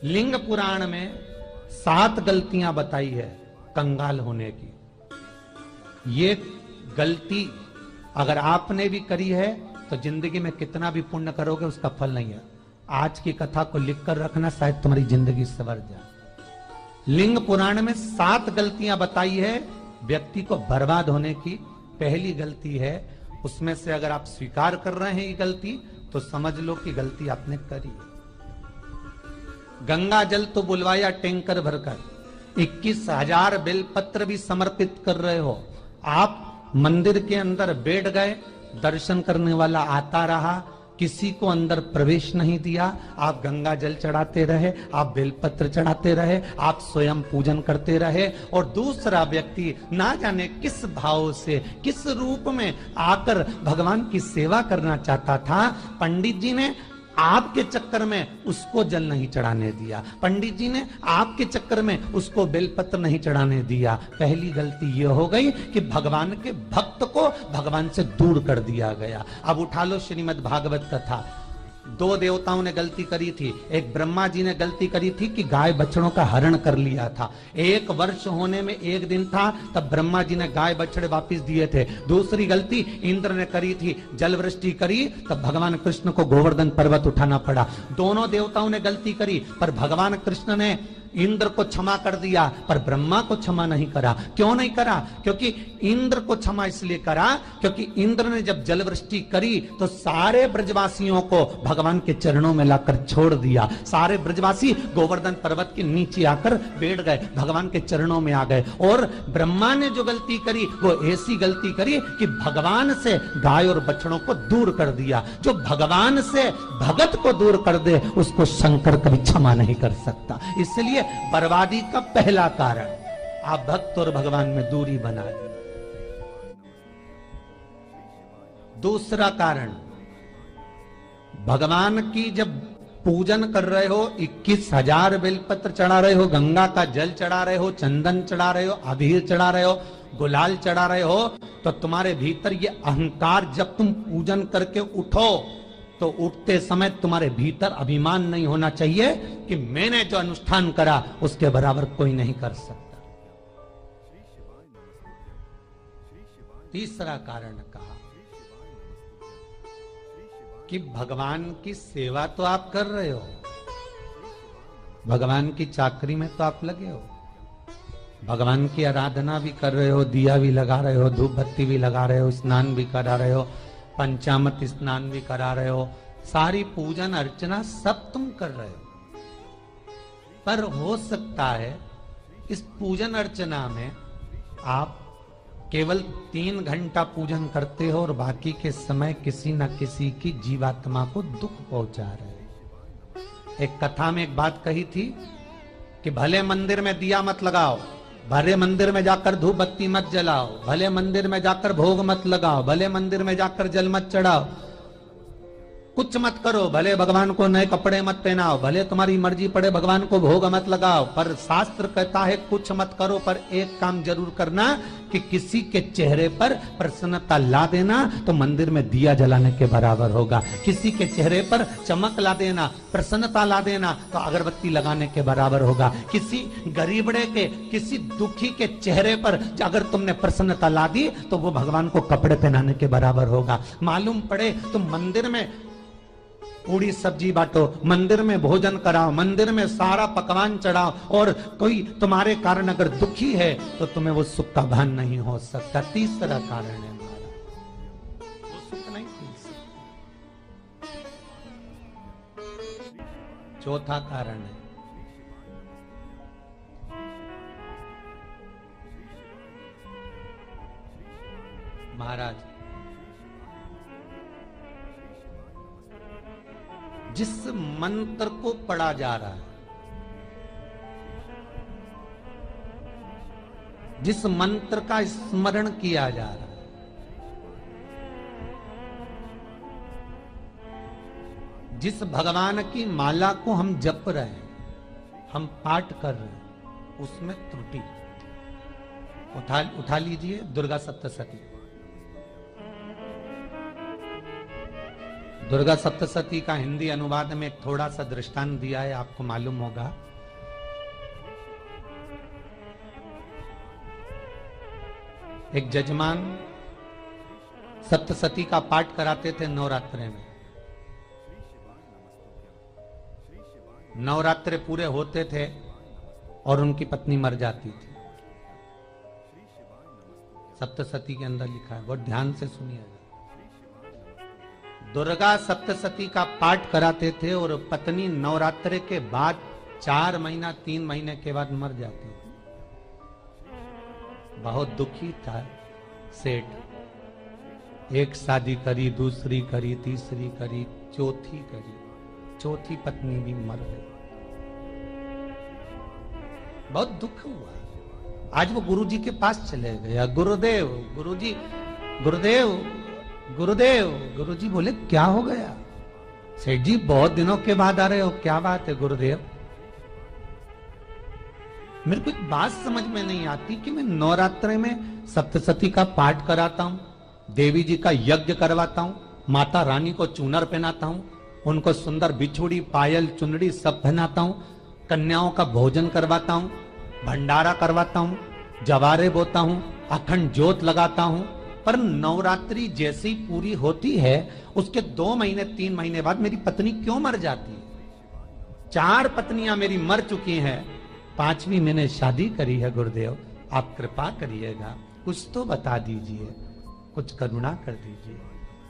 लिंग पुराण में 7 गलतियां बताई है कंगाल होने की। ये गलती अगर आपने भी करी है तो जिंदगी में कितना भी पुण्य करोगे उसका फल नहीं है। आज की कथा को लिखकर रखना, शायद तुम्हारी जिंदगी संवर जाए। लिंग पुराण में 7 गलतियां बताई है व्यक्ति को बर्बाद होने की। पहली गलती है, उसमें से अगर आप स्वीकार कर रहे हैं ये गलती तो समझ लो कि गलती आपने करी है। गंगा जल तो बुलवाया टैंकर भरकर, 21,000 बेलपत्र भी समर्पित कर रहे हो। आप मंदिर के अंदर बैठ गए, दर्शन करने वाला आता रहा, किसी को अंदर प्रवेश नहीं दिया। आप गंगा जल चढ़ाते रहे, आप बेलपत्र चढ़ाते रहे, आप स्वयं पूजन करते रहे, और दूसरा व्यक्ति ना जाने किस भाव से, किस रूप में आकर भगवान की सेवा करना चाहता था। पंडित जी ने आपके चक्कर में उसको जल नहीं चढ़ाने दिया, पंडित जी ने आपके चक्कर में उसको बेलपत्र नहीं चढ़ाने दिया। पहली गलती यह हो गई कि भगवान के भक्त को भगवान से दूर कर दिया गया। अब उठा लो श्रीमद् भागवत कथा। 2 देवताओं ने गलती करी थी। एक ब्रह्मा जी ने गलती करी थी कि गाय बछड़ों का हरण कर लिया था। 1 वर्ष होने में 1 दिन था तब ब्रह्मा जी ने गाय बछड़े वापस दिए थे। दूसरी गलती इंद्र ने करी थी, जल वृष्टि करी तब भगवान कृष्ण को गोवर्धन पर्वत उठाना पड़ा। दोनों देवताओं ने गलती करी, पर भगवान कृष्ण ने इंद्र को क्षमा कर दिया पर ब्रह्मा को क्षमा नहीं करा। क्यों नहीं करा? क्योंकि इंद्र को क्षमा इसलिए करा क्योंकि इंद्र ने जब जल वृष्टि करी तो सारे ब्रजवासियों को भगवान के चरणों में लाकर छोड़ दिया। सारे ब्रजवासी गोवर्धन पर्वत के नीचे आकर बैठ गए, भगवान के चरणों में आ गए। और ब्रह्मा ने जो गलती करी वो ऐसी गलती करी कि भगवान से गाय और बछड़ों को दूर कर दिया। जो भगवान से भगत को दूर कर दे उसको शंकर कभी क्षमा नहीं कर सकता। इसलिए बर्बादी का पहला कारण आप भक्त और भगवान में दूरी बना ली। दूसरा कारण, भगवान की जब पूजन कर रहे हो, 21,000 बेलपत्र चढ़ा रहे हो, गंगा का जल चढ़ा रहे हो, चंदन चढ़ा रहे हो, अबीर चढ़ा रहे हो, गुलाल चढ़ा रहे हो, तो तुम्हारे भीतर ये अहंकार, जब तुम पूजन करके उठो तो उठते समय तुम्हारे भीतर अभिमान नहीं होना चाहिए कि मैंने जो अनुष्ठान करा उसके बराबर कोई नहीं कर सकता। तीसरा कारण कहा कि भगवान की सेवा तो आप कर रहे हो, भगवान की चाकरी में तो आप लगे हो, भगवान की आराधना भी कर रहे हो, दिया भी लगा रहे हो, धूप बत्ती भी लगा रहे हो, स्नान भी करा रहे हो, पंचामृत स्नान भी करा रहे हो, सारी पूजन अर्चना सब तुम कर रहे हो। पर हो सकता है इस पूजन अर्चना में आप केवल 3 घंटा पूजन करते हो और बाकी के समय किसी न किसी की जीवात्मा को दुख पहुंचा रहे हो। एक कथा में एक बात कही थी कि भले मंदिर में दिया मत लगाओ, भले मंदिर में जाकर धूप बत्ती मत जलाओ, भले मंदिर में जाकर भोग मत लगाओ, भले मंदिर में जाकर जल मत चढ़ाओ, कुछ मत करो, भले भगवान को नए कपड़े मत पहनाओ, भले तुम्हारी मर्जी पड़े भगवान को भोग मत लगाओ, पर शास्त्र कहता है कुछ मत करो, पर एक काम जरूर करना कि किसी के चेहरे पर प्रसन्नता ला देना तो मंदिर में दिया जलाने के बराबर होगा। किसी के चेहरे पर चमक ला देना, प्रसन्नता ला देना तो अगरबत्ती लगाने के बराबर होगा। किसी गरीबड़े के, किसी दुखी के चेहरे पर अगर तुमने प्रसन्नता ला दी तो वो भगवान को कपड़े पहनाने के बराबर होगा। मालूम पड़े तुम मंदिर में पूरी सब्जी बांटो, मंदिर में भोजन कराओ, मंदिर में सारा पकवान चढ़ाओ, और कोई तुम्हारे कारण अगर दुखी है तो तुम्हें वो सुख का भान नहीं हो सकता। तीसरा कारण है हमारा, वो सुख नहीं मिल सकता। चौथा कारण है महाराज, जिस मंत्र को पढ़ा जा रहा है, जिस मंत्र का स्मरण किया जा रहा है, जिस भगवान की माला को हम जप रहे हैं, हम पाठ कर रहे हैं, उसमें त्रुटि। उठा लीजिए दुर्गा सप्तशती। दुर्गा सप्तशती का हिंदी अनुवाद में एक थोड़ा सा दृष्टांत दिया है, आपको मालूम होगा। एक जजमान सप्तशती का पाठ कराते थे नवरात्रे में। नवरात्रे पूरे होते थे और उनकी पत्नी मर जाती थी। सप्तशती के अंदर लिखा है, बहुत ध्यान से सुनिएगा। दुर्गा सप्तशती का पाठ कराते थे और पत्नी नवरात्रे के बाद 4 महीना 3 महीने के बाद मर जाती थी। बहुत दुखी था सेठ। एक शादी करी, दूसरी करी, तीसरी करी, चौथी करी, चौथी पत्नी भी मर गई। बहुत दुख हुआ। आज वो गुरुजी के पास चले गया, गुरुदेव, गुरुजी, गुरुदेव, गुरुदेव। गुरुजी बोले क्या हो गया? सेठ जी बहुत दिनों के बाद आ रहे हो, क्या बात है गुरुदेव? मेरे को एक बात समझ में नहीं आती कि मैं नवरात्रे में सप्तशती का पाठ कराता हूं, देवी जी का यज्ञ करवाता हूं, माता रानी को चूनर पहनाता हूं, उनको सुंदर बिछुड़ी, पायल, चुनरी सब पहनाता हूं, कन्याओं का भोजन करवाता हूं, भंडारा करवाता हूं, जवारे बोता हूं, अखंड ज्योत लगाता हूं, पर नवरात्रि जैसी पूरी होती है उसके 2 महीने 3 महीने बाद मेरी पत्नी क्यों मर जाती है? 4 पत्नियां मेरी मर चुकी हैं, 5वीं मैंने शादी करी है। गुरुदेव आप कृपा करिएगा, कुछ तो बता दीजिए, कुछ करुणा कर दीजिए।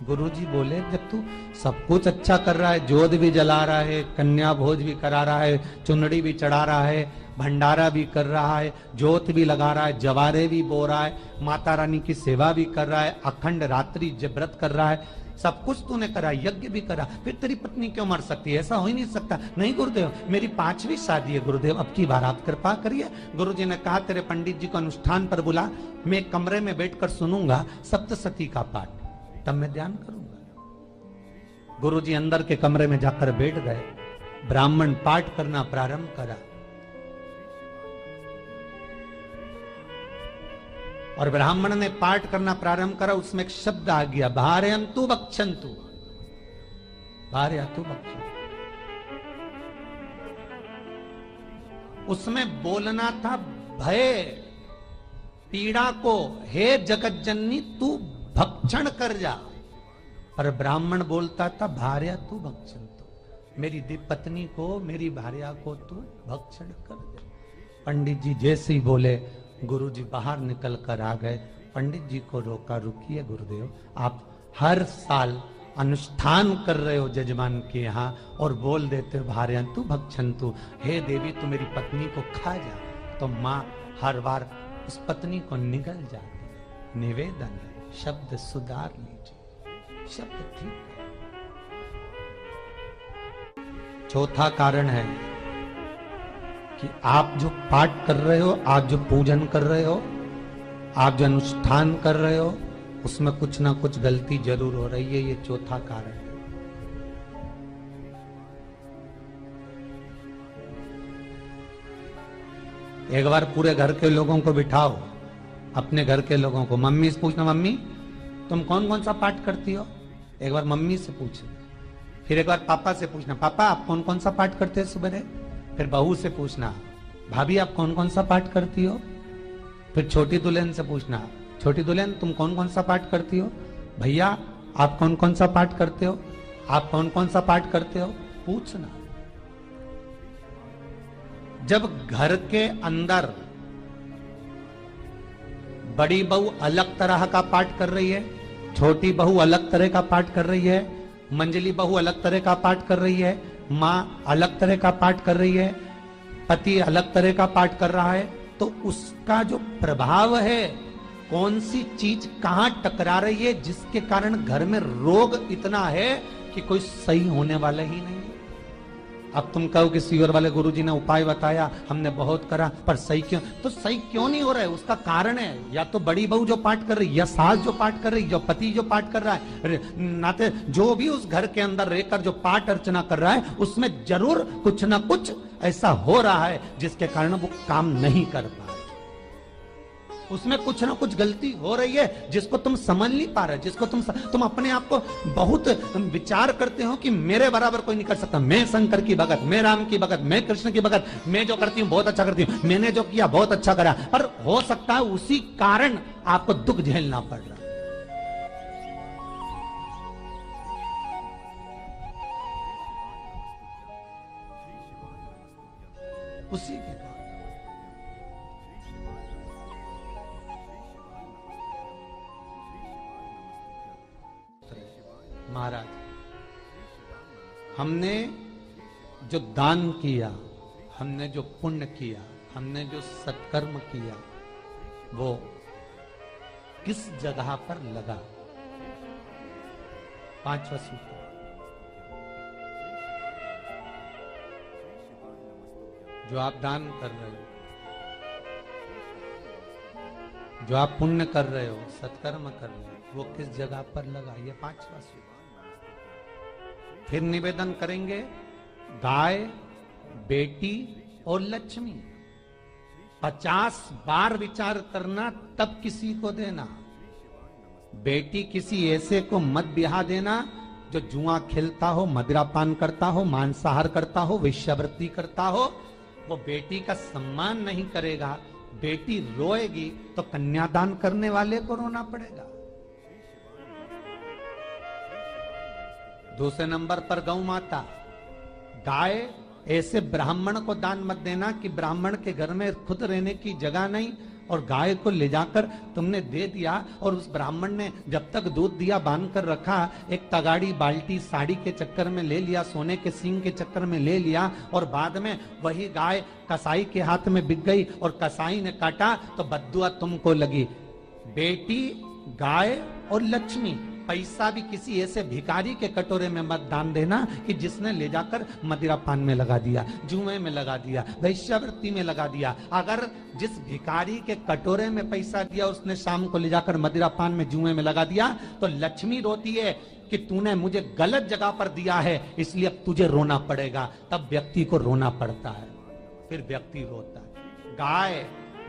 गुरुजी बोले जब तू सब कुछ अच्छा कर रहा है, जोत भी जला रहा है, कन्या भोज भी करा रहा है, चुनड़ी भी चढ़ा रहा है, भंडारा भी कर रहा है, जोत भी लगा रहा है, जवारे भी बो रहा है, माता रानी की सेवा भी कर रहा है, अखंड रात्रि व्रत कर रहा है, सब कुछ तूने करा, यज्ञ भी करा, फिर तेरी पत्नी क्यों मर सकती है? ऐसा हो ही नहीं सकता। नहीं गुरुदेव मेरी 5वीं शादी है गुरुदेव, अब की बार आप कृपा करिए। गुरुजी ने कहा तेरे पंडित जी को अनुष्ठान पर बुला, मैं कमरे में बैठकर सुनूंगा सप्तशती का पाठ, तब मैं ध्यान करूंगा। गुरुजी अंदर के कमरे में जाकर बैठ गए, ब्राह्मण पाठ करना प्रारंभ करा और ब्राह्मण ने पाठ करना प्रारंभ करा। उसमें एक शब्द आ गया, भारयंतु भक्षन्तु, भारयंतु भक्षन्तु। उसमें बोलना था भय, पीड़ा को, हे जगत जननी तू भक्षण कर जा, पर ब्राह्मण बोलता था भारयंतु भक्षन्तु, मेरी पत्नी को, मेरी भार्या को तू भक्षण कर दे। पंडित जी जैसे ही बोले गुरुजी बाहर निकल कर आ गए। पंडित जी को रोका, रुकिए गुरुदेव आप हर साल अनुष्ठान कर रहे हो जजमान के यहाँ और बोल देते हो भारयंतु भक्षन्तु, हे देवी तू मेरी पत्नी को खा जा, तो माँ हर बार उस पत्नी को निगल जाती। निवेदन है, शब्द सुधार लीजिए, शब्द ठीक है। चौथा कारण है कि आप जो पाठ कर रहे हो, आप जो पूजन कर रहे हो, आप जो अनुष्ठान कर रहे हो, उसमें कुछ ना कुछ गलती जरूर हो रही है। ये चौथा कारण है। एक बार पूरे घर के लोगों को बिठाओ, अपने घर के लोगों को, मम्मी से पूछना मम्मी तुम कौन कौन सा पाठ करती हो? एक बार मम्मी से पूछना, फिर एक बार पापा से पूछना, पापा आप कौन कौन सा पाठ करते हैं सुबह? फिर बहू से पूछना, भाभी आप कौन कौन सा पाठ करती हो? फिर छोटी दुल्हन से पूछना, छोटी दुल्हन तुम कौन कौन सा पाठ करती हो? भैया आप कौन कौन सा पाठ करते हो? आप कौन कौन सा पाठ करते हो? पूछना। जब घर के अंदर बड़ी बहू अलग तरह का पाठ कर रही है, छोटी बहू अलग तरह का पाठ कर रही है, मंजली बहू अलग तरह का पाठ कर रही है, माँ अलग तरह का पाठ कर रही है, पति अलग तरह का पाठ कर रहा है, तो उसका जो प्रभाव है, कौन सी चीज कहां टकरा रही है जिसके कारण घर में रोग इतना है कि कोई सही होने वाला ही नहीं है। अब तुम कहो कि सीवर वाले गुरुजी ने उपाय बताया, हमने बहुत करा, पर सही क्यों? तो सही क्यों नहीं हो रहा है? उसका कारण है या तो बड़ी बहू जो पाठ कर रही, या सास जो पाठ कर रही, या पति जो पाठ कर रहा है, नाते जो भी उस घर के अंदर रहकर जो पाठ अर्चना कर रहा है, उसमें जरूर कुछ ना कुछ ऐसा हो रहा है जिसके कारण वो काम नहीं कर पा रहे। उसमें कुछ ना कुछ गलती हो रही है जिसको तुम समझ नहीं पा रहे, जिसको तुम अपने आप को बहुत विचार करते हो कि मेरे बराबर कोई नहीं कर सकता, मैं शंकर की भगत, मैं राम की भगत, मैं कृष्ण की भगत, मैं जो करती हूँ बहुत अच्छा करती हूँ, मैंने जो किया बहुत अच्छा करा। पर हो सकता है उसी कारण आपको दुख झेलना पड़ रहा। उसी के महाराज, हमने जो दान किया, हमने जो पुण्य किया, हमने जो सत्कर्म किया, वो किस जगह पर लगा? पांचवा सूत्र, जो आप दान कर रहे हो, जो आप पुण्य कर रहे हो, सत्कर्म कर रहे हो, वो किस जगह पर लगा? ये पांचवा सूत्र। फिर निवेदन करेंगे, गाय, बेटी और लक्ष्मी 50 बार विचार करना, तब किसी को देना। बेटी किसी ऐसे को मत ब्याह देना जो जुआ खेलता हो, मदिरापान करता हो, मांसाहार करता हो, वेश्यावृत्ति करता हो। वो बेटी का सम्मान नहीं करेगा। बेटी रोएगी तो कन्यादान करने वाले को रोना पड़ेगा। दूसरे नंबर पर गौ माता, गाय ऐसे ब्राह्मण को दान मत देना कि ब्राह्मण के घर में खुद रहने की जगह नहीं और गाय को ले जाकर तुमने दे दिया और उस ब्राह्मण ने जब तक दूध दिया बांध कर रखा, एक तगाड़ी बाल्टी साड़ी के चक्कर में ले लिया, सोने के सींग के चक्कर में ले लिया और बाद में वही गाय कसाई के हाथ में बिक गई और कसाई ने काटा तो बद्दुआ तुमको लगी। बेटी, गाय और लक्ष्मी, पैसा भी किसी ऐसे भिखारी के कटोरे में मत दान देना कि जिसने ले जाकर मदिरा पान में लगा दिया, जुए में लगा दिया, वैश्यावृत्ति में लगा दिया। अगर जिस भिखारी के कटोरे में पैसा दिया उसने शाम को ले जाकर मदिरा पान में, जुए में लगा दिया, तो लक्ष्मी रोती है कि तूने मुझे गलत जगह पर दिया है, इसलिए अब तुझे रोना पड़ेगा। तब व्यक्ति को रोना पड़ता है, फिर व्यक्ति रोता है। गाय,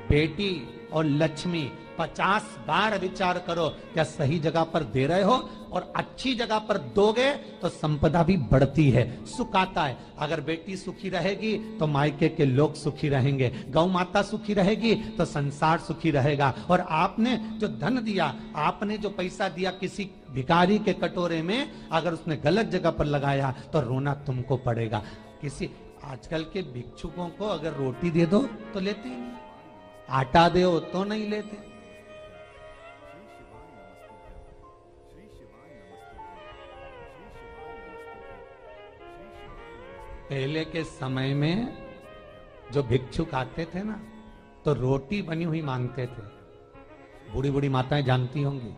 बेटी और लक्ष्मी 50 बार विचार करो, क्या सही जगह पर दे रहे हो? और अच्छी जगह पर दोगे तो संपदा भी बढ़ती है, सुख आता है। अगर बेटी सुखी रहेगी तो मायके के लोग सुखी रहेंगे, गौ माता सुखी रहेगी तो संसार सुखी रहेगा। और आपने जो धन दिया, आपने जो पैसा दिया किसी भिखारी के कटोरे में, अगर उसने गलत जगह पर लगाया तो रोना तुमको पड़ेगा। किसी आजकल के भिक्षुकों को अगर रोटी दे दो तो लेते ही नहीं, आटा दो तो नहीं लेते। पहले के समय में जो भिक्षुक आते थे ना, तो रोटी बनी हुई मांगते थे। बूढ़ी बूढ़ी माताएं जानती होंगी,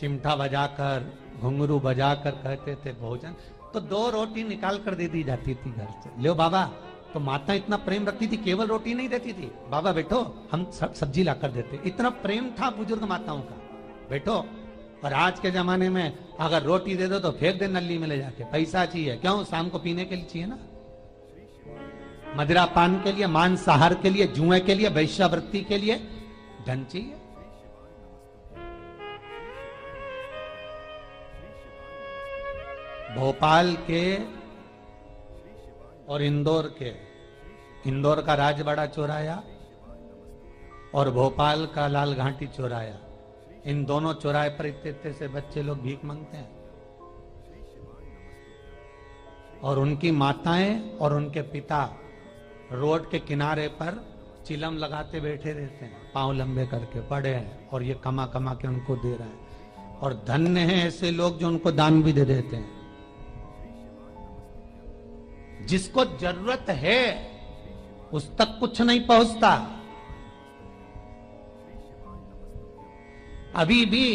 चिमटा बजाकर, घुंघरू बजाकर कहते थे भोजन, तो 2 रोटी निकाल कर दे दी जाती थी घर से। लो बाबा, तो माता इतना प्रेम रखती थी, केवल रोटी नहीं देती थी, बाबा बैठो हम सब्जी ला कर देते। इतना प्रेम था बुजुर्ग माताओं का, बैठो। और आज के जमाने में अगर रोटी दे दो तो फेंक दे नली में ले जाके, पैसा चाहिए। क्यों? शाम को पीने के लिए चाहिए ना, मदिरा पान के लिए, मांसाहार के लिए, जुए के लिए, वैश्यावृत्ति के लिए धन चाहिए। भोपाल के और इंदौर के, इंदौर का राजवाड़ा चौराया और भोपाल का लाल घाटी चौराया, इन दोनों चौराहे पर इतने से बच्चे लोग भीख मांगते हैं और उनकी माताएं और उनके पिता रोड के किनारे पर चिलम लगाते बैठे रहते हैं, पांव लंबे करके पड़े हैं, और ये कमा कमा के उनको दे रहा है। और धन्य हैं ऐसे लोग जो उनको दान भी दे देते हैं। जिसको जरूरत है उस तक कुछ नहीं पहुंचता। अभी भी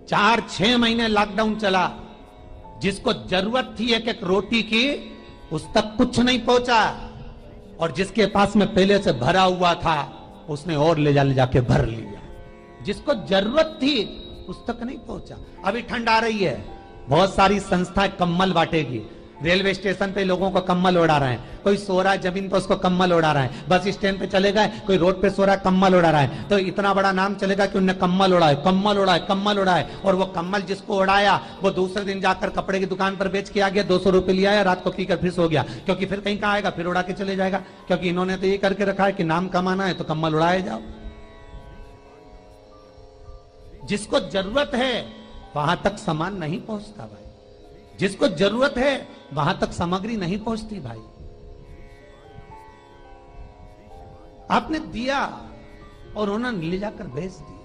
4-6 महीने लॉकडाउन चला, जिसको जरूरत थी एक एक रोटी की, उस तक कुछ नहीं पहुंचा। और जिसके पास में पहले से भरा हुआ था, उसने और ले जाके भर लिया। जिसको जरूरत थी उस तक नहीं पहुंचा। अभी ठंड आ रही है, बहुत सारी संस्थाएं कंबल बांटेगी। रेलवे स्टेशन पे लोगों को कम्बल उड़ा रहे हैं, कोई सो रहा है जमीन पर उसको कम्बल उड़ा रहा है, बस स्टैंड पे चले गए कोई रोड पे सो रहा है कम्बल उड़ा रहा है, तो इतना बड़ा नाम चलेगा कि उनने कम्बल उड़ाए, कम्बल उड़ाए, कम्बल उड़ाए। और वो कम्बल जिसको उड़ाया वो दूसरे दिन जाकर कपड़े की दुकान पर बेच के आ गया, 200 रुपए लिया आया, रात को पीकर फिर सो गया, क्योंकि फिर कहीं कहाँ आएगा, फिर उड़ा के चले जाएगा, क्योंकि इन्होंने तो ये करके रखा है कि नाम कमाना है तो कम्बल उड़ाए जाओ। जिसको जरूरत है वहां तक सामान नहीं पहुंचता भाई, जिसको जरूरत है वहां तक सामग्री नहीं पहुंचती भाई। आपने दिया और उन्होंने ले जाकर बेच दिया,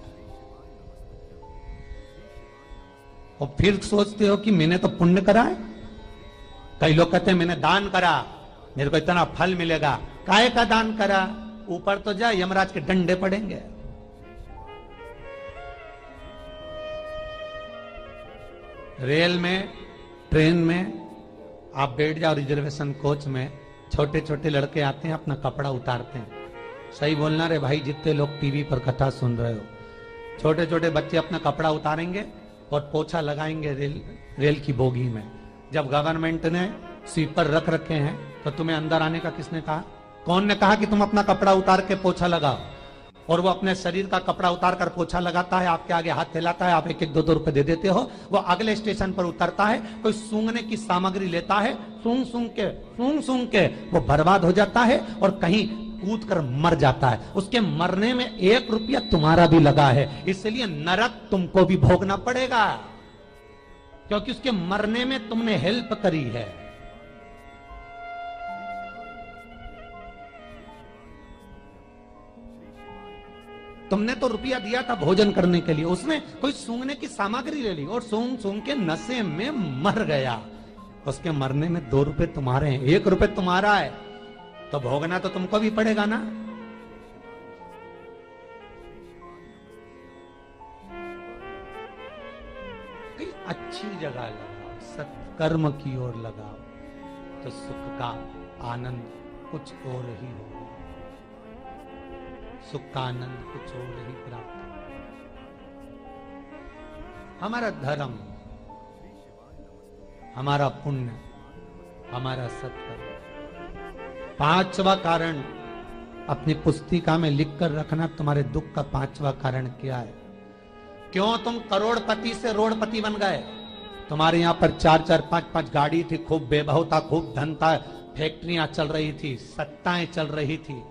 और फिर सोचते हो कि मैंने तो पुण्य करा है। कई लोग कहते हैं मैंने दान करा, मेरे को इतना फल मिलेगा। काहे का दान करा? ऊपर तो जा, यमराज के डंडे पड़ेंगे। रेल में, ट्रेन में आप बैठ जाओ, रिजर्वेशन कोच में, छोटे छोटे लड़के आते हैं, अपना कपड़ा उतारते हैं। सही बोलना रे भाई, जितने लोग टीवी पर कथा सुन रहे हो, छोटे छोटे बच्चे अपना कपड़ा उतारेंगे और पोछा लगाएंगे रेल की बोगी में। जब गवर्नमेंट ने स्वीपर रख रखे हैं तो तुम्हें अंदर आने का किसने कहा? कौन ने कहा कि तुम अपना कपड़ा उतार के पोछा लगाओ? और वो अपने शरीर का कपड़ा उतार कर पोछा लगाता है, आपके आगे हाथ फैलाता है, आप 1-1, 2-2 रुपए दे देते हो। वो अगले स्टेशन पर उतरता है, कोई सूंघने की सामग्री लेता है, सूंघ सूंघ के वो बर्बाद हो जाता है और कहीं कूद कर मर जाता है। उसके मरने में 1 रुपया तुम्हारा भी लगा है, इसलिए नरक तुमको भी भोगना पड़ेगा, क्योंकि उसके मरने में तुमने हेल्प करी है। तुमने तो रुपया दिया था भोजन करने के लिए, उसने कोई सूंघने की सामग्री ले ली और सूंघ सूंघ के नशे में मर गया। उसके मरने में 2 रुपए तुम्हारे हैं, 1 रुपए तुम्हारा है, तो भोगना तो तुमको भी पड़ेगा ना। कहीं अच्छी जगह लगाओ, सत्कर्म की ओर लगाओ, तो सुख का आनंद कुछ और ही होगा, सुख का आनंद कुछ और ही प्राप्त होगा। हमारा धर्म, हमारा पुण्य, हमारा सत्कर्म। 5वां कारण अपनी पुस्तिका में लिखकर रखना, तुम्हारे दुख का 5वां कारण क्या है? क्यों तुम करोड़पति से रोड़पति बन गए? तुम्हारे यहां पर 4-4, 5-5 गाड़ी थी, खूब वैभव था, खूब धन था, फैक्ट्रियां चल रही थी, सत्ताएं चल रही थी।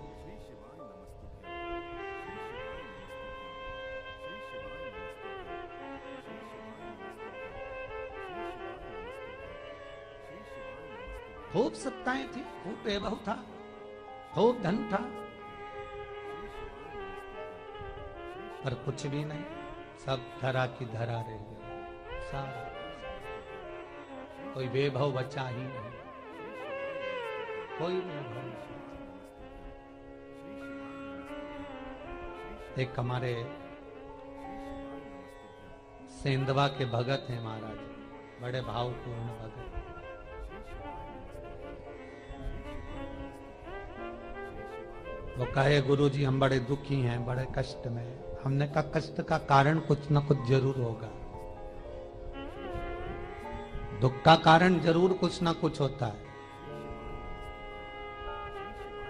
खूब सत्ताएं थी, खूब वैभव था, खूब धन था, पर कुछ भी नहीं, सब धरा की धरा रह गया। सारा कोई वैभव बचा ही नहीं, कोई वैभव नहीं। एक हमारे सेंधवा के भगत हैं महाराज, बड़े भावपूर्ण भगत। वो कहे गुरुजी हम बड़े दुखी हैं, बड़े कष्ट में। हमने कहा कष्ट का कारण कुछ ना कुछ जरूर होगा, दुख का कारण जरूर कुछ ना कुछ होता है।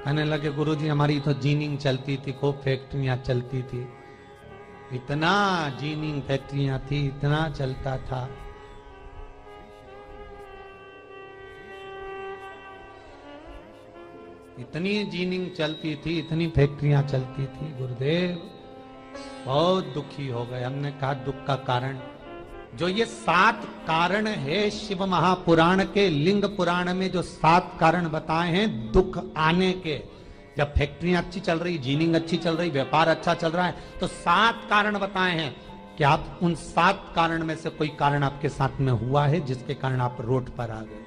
कहने लगे गुरुजी हमारी तो जीनिंग चलती थी, खूब फैक्ट्रियां चलती थी, इतना जीनिंग फैक्ट्रियां थी, इतना चलता था, इतनी जीनिंग चलती थी, इतनी फैक्ट्रियां चलती थी, गुरुदेव बहुत दुखी हो गए। हमने कहा दुख का कारण, जो ये 7 कारण है शिव महापुराण के, लिंग पुराण में जो 7 कारण बताए हैं दुख आने के, जब फैक्ट्रियां अच्छी चल रही, जीनिंग अच्छी चल रही, व्यापार अच्छा चल रहा है, तो 7 कारण बताए हैं कि आप उन 7 कारण में से कोई कारण आपके साथ में हुआ है जिसके कारण आप रोड पर आ गए,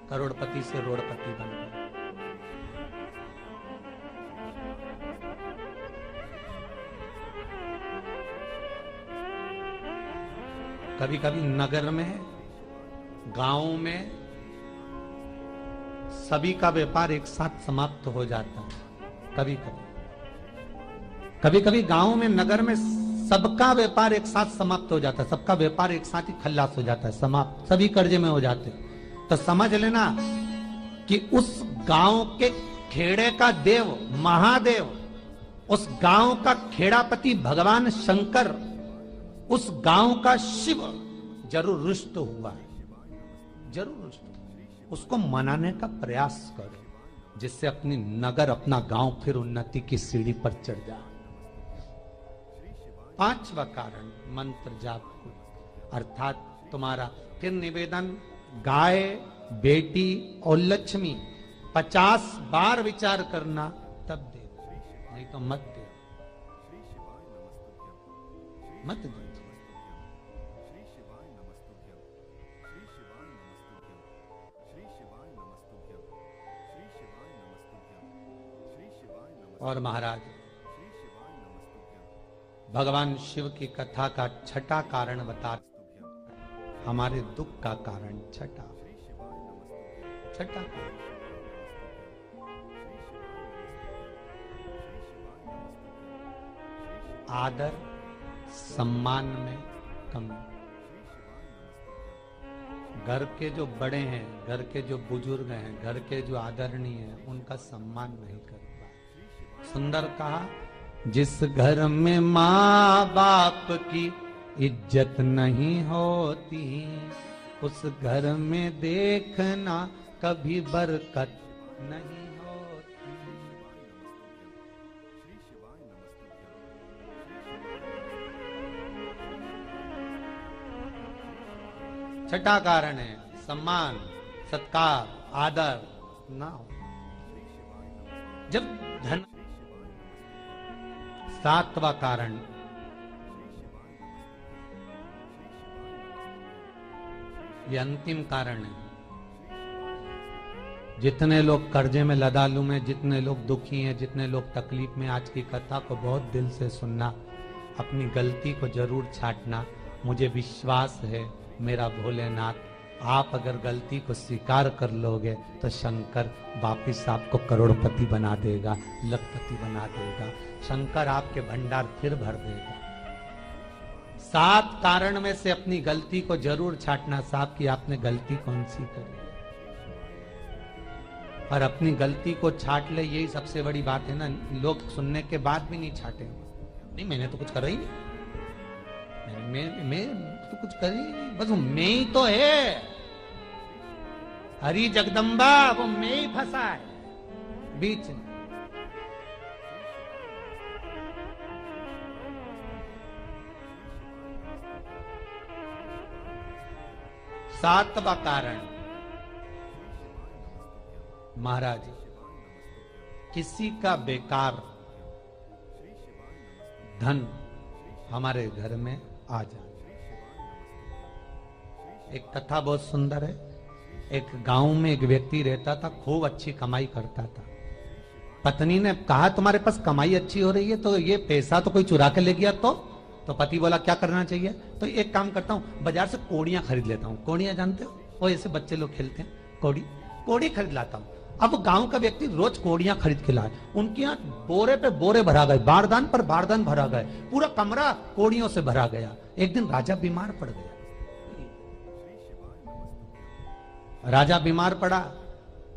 करोड़पति से रोडपति बन गए। कभी कभी नगर में, गांव में सभी का व्यापार एक साथ समाप्त हो जाता है। कभी कभी गांव में, नगर में सबका व्यापार एक साथ समाप्त हो जाता है, सबका व्यापार एक साथ ही खल्लास हो जाता है, समाप्त, सभी कर्जे में हो जाते। तो समझ लेना कि उस गांव के खेड़े का देव महादेव, उस गांव का खेड़ापति भगवान शंकर, उस गांव का शिव जरूर रुष्ट हुआ है, जरूर रुष्ट। उसको मनाने का प्रयास करो जिससे अपनी नगर, अपना गांव फिर उन्नति की सीढ़ी पर चढ़ जाए। पांचवा कारण मंत्र जाप, अर्थात तुम्हारा फिर निवेदन, गाय, बेटी और लक्ष्मी 50 बार विचार करना तब दे, नहीं तो मत दे, मत दे। और महाराज भगवान शिव की कथा का छठा कारण बता, हमारे दुख का कारण छठा आदर सम्मान में कमी। घर के जो बड़े हैं, घर के जो बुजुर्ग हैं, घर के जो आदरणीय हैं, उनका सम्मान नहीं कर पाए। सुंदर कहा, जिस घर में माँ बाप की इज्जत नहीं होती, उस घर में देखना कभी बरकत नहीं होती। छठा कारण है सम्मान, सत्कार, आदर ना हो। जब धन, सातवां कारण ये अंतिम कारण है। जितने लोग कर्जे में, लदालू में, जितने लोग दुखी हैं, जितने लोग तकलीफ में, आज की कथा को बहुत दिल से सुनना, अपनी गलती को जरूर छांटना। मुझे विश्वास है मेरा भोलेनाथ, आप अगर गलती को स्वीकार कर लोगे तो शंकर वापिस आपको करोड़पति बना देगा, लखपति बना देगा। शंकर आपके भंडार फिर भर देगा। 7 कारण में से अपनी गलती को जरूर छांटना साहब कि आपने गलती कौन सी करी, और अपनी गलती को छाट ले, यही सबसे बड़ी बात है ना। लोग सुनने के बाद भी नहीं छाटे, नहीं मैंने तो कुछ करा ही नहीं, मैं तो कुछ कर ही नहीं, बस मैं ही तो है, हरी जगदम्बा वो मैं ही फंसा है बीच में। सातवां कारण महाराज, किसी का बेकार धन हमारे घर में आ जाए। एक कथा बहुत सुंदर है। एक गांव में एक व्यक्ति रहता था, खूब अच्छी कमाई करता था। पत्नी ने कहा तुम्हारे पास कमाई अच्छी हो रही है तो ये पैसा तो कोई चुरा के ले गया तो पति बोला क्या करना चाहिए, तो एक काम करता हूं, बाजार से कोड़ियां खरीद लेता हूं। कोड़ियां जानते हो, वो ऐसे बच्चे लोग खेलते हैं, कोड़ी खरीद लाता हूं। अब गांव का व्यक्ति रोज कोड़ियां खरीद के लाए, उनके यहाँ बोरे पे बोरे भरा गए, बारदान पर बारदान भरा गए, पूरा कमरा कोड़ियों से भरा गया। एक दिन राजा बीमार पड़ गया। राजा बीमार पड़ा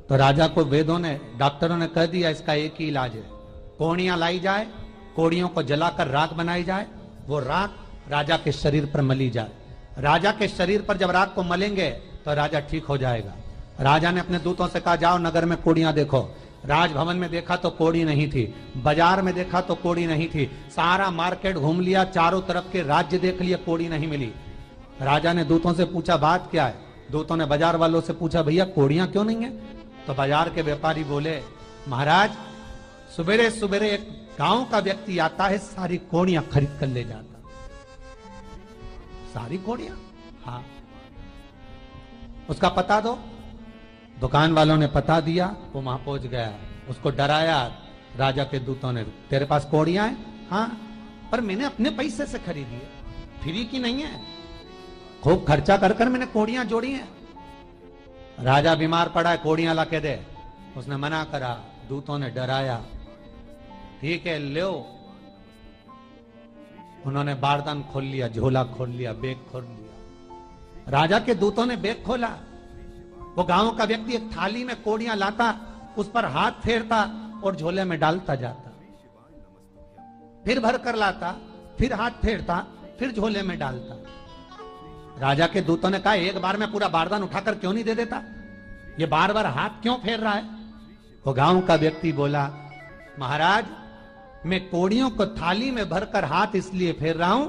तो राजा को वेदों ने, डॉक्टरों ने कह दिया इसका एक ही इलाज है, कोड़ियां लाई जाए, कोड़ियों को जलाकर राख बनाई जाए, वो राख राजा के शरीर पर मली जाए। राजा के शरीर पर जब राख को मलेंगे तो राजा ठीक हो जाएगा। राजा ने अपने दूतों से कहा जाओ नगर में कोड़ियां देखो। राजभवन में देखा तो कोड़ी नहीं थी, बाजार में देखा तो कोड़ी नहीं थी, सारा मार्केट घूम लिया, चारों तरफ के राज्य देख लिया, कोड़ी नहीं मिली। राजा ने दूतों से पूछा बात क्या है। दूतों ने बाजार वालों से पूछा भैया कोड़ियां क्यों नहीं है। तो बाजार के व्यापारी बोले महाराज सुबेरे सुबेरे एक गांव का व्यक्ति आता है, सारी कोड़ियां खरीद कर ले जाता। सारी कोड़ियां, हाँ उसका पता दो। दुकान वालों ने पता दिया, वो वहां पहुंच गया, उसको डराया। राजा के दूतों ने, तेरे पास कोड़ियां हैं? हाँ, पर मैंने अपने पैसे से खरीदी है, फ्री की नहीं है, खूब खर्चा कर कर मैंने कोड़ियां जोड़ी हैं। राजा बीमार पड़ा है, कोड़ियां ला के दे। उसने मना करा, दूतों ने डराया, ठीक है लो। उन्होंने बारदान खोल लिया, झोला खोल लिया, बैग खोल लिया। राजा के दूतों ने बैग खोला, वो गांव का व्यक्ति एक थाली में कोड़ियां लाता, उस पर हाथ फेरता और झोले में डालता जाता, फिर भर कर लाता, फिर हाथ फेरता, फिर झोले में डालता। राजा के दूतों ने कहा, एक बार में पूरा बारदान उठाकर क्यों नहीं दे देता, ये बार बार हाथ क्यों फेर रहा है? वो गांव का व्यक्ति बोला, महाराज मैं कोड़ियों को थाली में भरकर हाथ इसलिए फेर रहा हूं,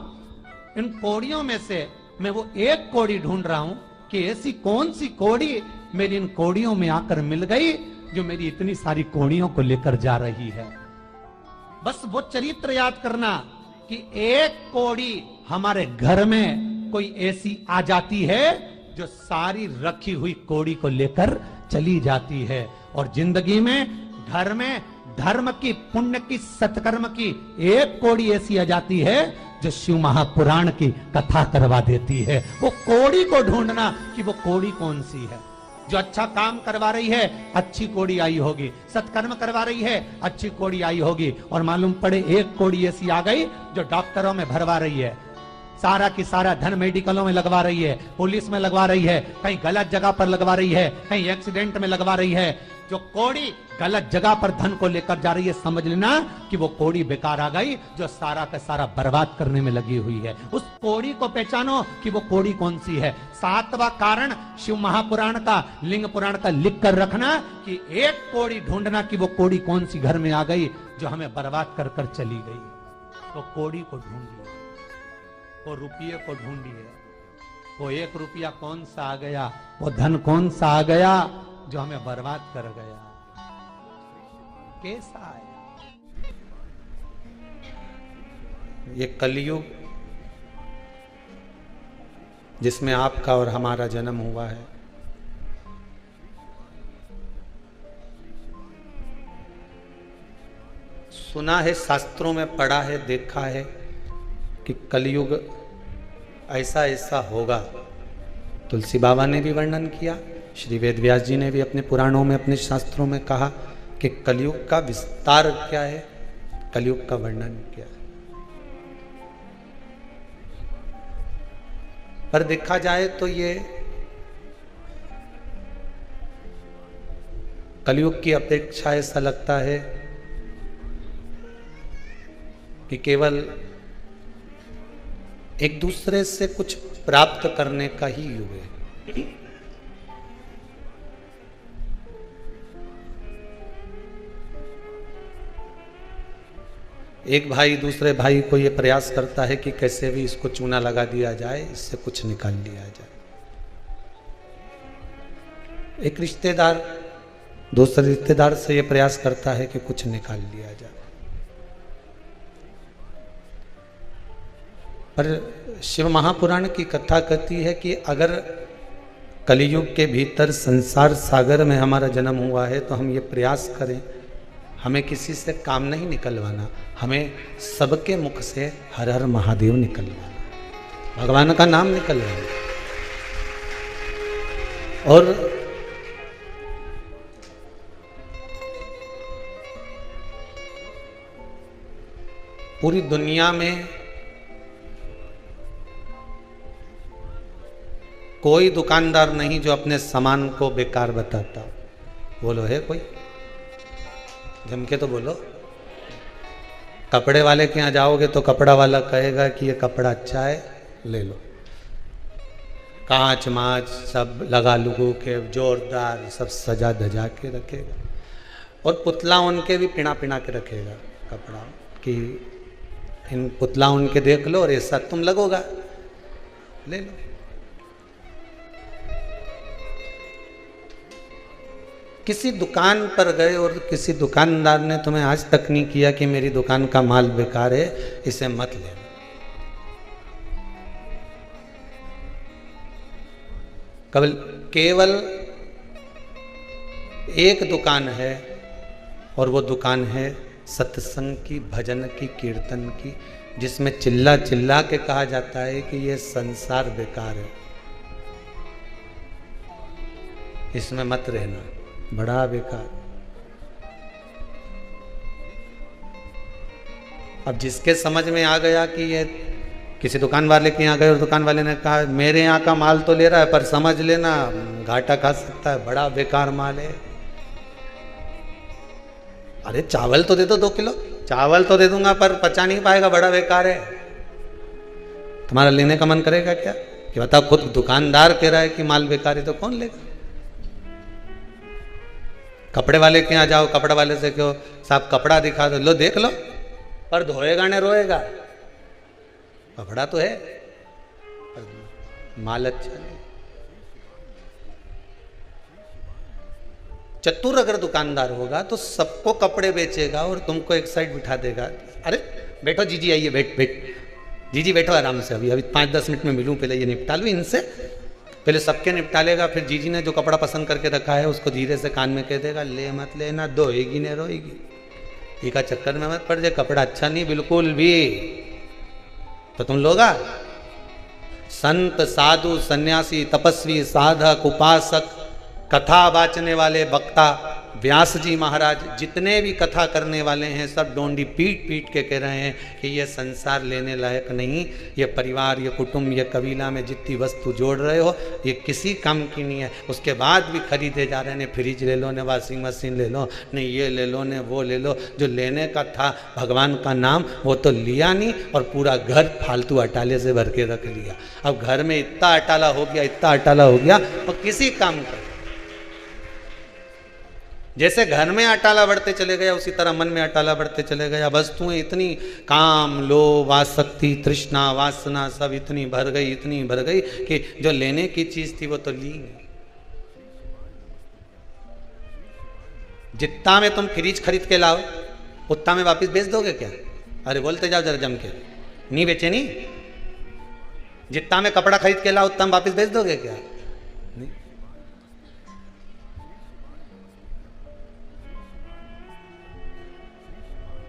इन कोड़ियों में से मैं वो एक कोड़ी ढूंढ रहा हूं कि ऐसी कौन सी कोड़ी मेरी इन कोड़ियों में आकर मिल गई जो मेरी इतनी सारी कोड़ियों को लेकर जा रही है। बस वो चरित्र याद करना कि एक कोड़ी हमारे घर में कोई ऐसी आ जाती है जो सारी रखी हुई कोड़ी को लेकर चली जाती है। और जिंदगी में घर में धर्म की, पुण्य की, सत्कर्म की एक कोड़ी ऐसी आ जाती है जो शिव महापुराण की कथा करवा देती है। वो कोड़ी को ढूंढना कि वो कोड़ी कौन सी है। जो अच्छा काम करवा रही है अच्छी कोड़ी आई होगी, सत्कर्म करवा रही है अच्छी कोड़ी आई होगी, और मालूम पड़े एक कोड़ी ऐसी आ गई जो डॉक्टरों में भरवा रही है, सारा की सारा धन मेडिकलों में लगवा रही है, पुलिस में लगवा रही है, कहीं गलत जगह पर लगवा रही है, कहीं एक्सीडेंट में लगवा रही है। जो कोड़ी गलत जगह पर धन को लेकर जा रही है, समझ लेना कि वो कोड़ी बेकार आ गई जो सारा का सारा बर्बाद करने में लगी हुई है। उस कोड़ी को पहचानो कि वो कोड़ी कौन सी है। सातवां कारण शिव महापुराण का, लिंग पुराण का लिख कर रखना कि एक कोड़ी ढूंढना कि वो कोड़ी कौन सी घर में आ गई जो हमें बर्बाद कर कर चली गई। तो कोड़ी को ढूंढिए, वो रुपये को ढूंढिए, वो एक रुपया कौन सा आ गया, वो धन कौन सा आ गया जो हमें बर्बाद कर गया, कैसा आया। ये कलयुग जिसमें आपका और हमारा जन्म हुआ है, सुना है, शास्त्रों में पढ़ा है, देखा है कि कलयुग ऐसा ऐसा होगा। तुलसी बाबा ने भी वर्णन किया, श्री वेद व्यास जी ने भी अपने पुराणों में, अपने शास्त्रों में कहा कि कलयुग का विस्तार क्या है, कलयुग का वर्णन क्या है। पर देखा जाए तो ये कलयुग की अपेक्षा ऐसा लगता है कि केवल एक दूसरे से कुछ प्राप्त करने का ही युग है। एक भाई दूसरे भाई को यह प्रयास करता है कि कैसे भी इसको चूना लगा दिया जाए, इससे कुछ निकाल लिया जाए। एक रिश्तेदार दूसरे रिश्तेदार से यह प्रयास करता है कि कुछ निकाल लिया जाए। पर शिव महापुराण की कथा कहती है कि अगर कलयुग के भीतर संसार सागर में हमारा जन्म हुआ है तो हम ये प्रयास करें, हमें किसी से काम नहीं निकलवाना, हमें सबके मुख से हर हर महादेव निकलवाना, भगवान का नाम निकलवाना। और पूरी दुनिया में कोई दुकानदार नहीं जो अपने सामान को बेकार बताता। बोलो है कोई? जम के तो बोलो। कपड़े वाले के यहाँ जाओगे तो कपड़ा वाला कहेगा कि ये कपड़ा अच्छा है, ले लो। कांच माच सब लगा लुगू के जोरदार सब सजा धजा के रखेगा, और पुतला उनके भी पिना पिना के रखेगा कपड़ा, कि इन पुतला उनके देख लो और ऐसा तुम लगोगा, ले लो। किसी दुकान पर गए और किसी दुकानदार ने तुम्हें आज तक नहीं किया कि मेरी दुकान का माल बेकार है, इसे मत लेना। केवल एक दुकान है, और वो दुकान है सत्संग की, भजन की, कीर्तन की, जिसमें चिल्ला चिल्ला के कहा जाता है कि ये संसार बेकार है, इसमें मत रहना, बड़ा बेकार। अब जिसके समझ में आ गया कि ये किसी दुकान वाले के यहाँ गए और दुकान वाले ने कहा मेरे यहाँ का माल तो ले रहा है पर समझ लेना घाटा खा सकता है, बड़ा बेकार माल है। अरे चावल तो दे दो 2 किलो, चावल तो दे दूंगा पर पचा नहीं पाएगा, बड़ा बेकार है। तुम्हारा लेने का मन करेगा क्या? कि बताओ, खुद दुकानदार कह रहा है कि माल बेकार है तो कौन लेगा? कपड़े वाले के यहाँ जाओ, कपड़े वाले से कहो साहब कपड़ा दिखा दो, लो देख लो, पर धोएगा नहीं रोएगा, कपड़ा तो है पर माल अच्छा नहीं। चतुर अगर दुकानदार होगा तो सबको कपड़े बेचेगा और तुमको एक साइड बिठा देगा। अरे बैठो जीजी, आइए, बैठ जीजी बैठो आराम से, अभी 5-10 मिनट में मिलूं, पहले ये निपटा लूं इनसे। पहले सबके निपटा लेगा, फिर जीजी ने जो कपड़ा पसंद करके रखा है उसको धीरे से कान में कह देगा ले मत लेना, धोएगी नहीं रोएगी, ये का चक्कर में मत पड़ जाए, कपड़ा अच्छा नहीं बिल्कुल भी। तो तुम लोगा? संत साधु सन्यासी तपस्वी साधक उपासक कथा वाचने वाले वक्ता व्यास जी महाराज जितने भी कथा करने वाले हैं सब डोंडी पीट पीट के कह रहे हैं कि ये संसार लेने लायक नहीं, ये परिवार, ये कुटुंब, ये कबीला में जितनी वस्तु जोड़ रहे हो ये किसी काम की नहीं है। उसके बाद भी खरीदे जा रहे हैं, फ्रिज ले लो, ने वॉशिंग मशीन ले लो, नहीं ये ले लो, ने वो ले लो। जो लेने का था भगवान का नाम वो तो लिया नहीं और पूरा घर फालतू अटाले से भर के रख लिया। अब घर में इतना अटाला हो गया, इतना अटाला हो गया और किसी काम का। जैसे घर में अटाला बढ़ते चले गया उसी तरह मन में अटाला बढ़ते चले गया। वस्तुएं इतनी काम लोभ आसक्ति तृष्णा वासना सब इतनी भर गई, इतनी भर गई कि जो लेने की चीज थी वो तो ली नहीं। जितना में तुम फ्रिज खरीद के लाओ उतना में वापस बेच दोगे क्या? अरे बोलते जाओ जरा जम के, नहीं बेचे नहीं। जितना में कपड़ा खरीद के लाओ उतना में वापस बेच दोगे क्या? नहीं।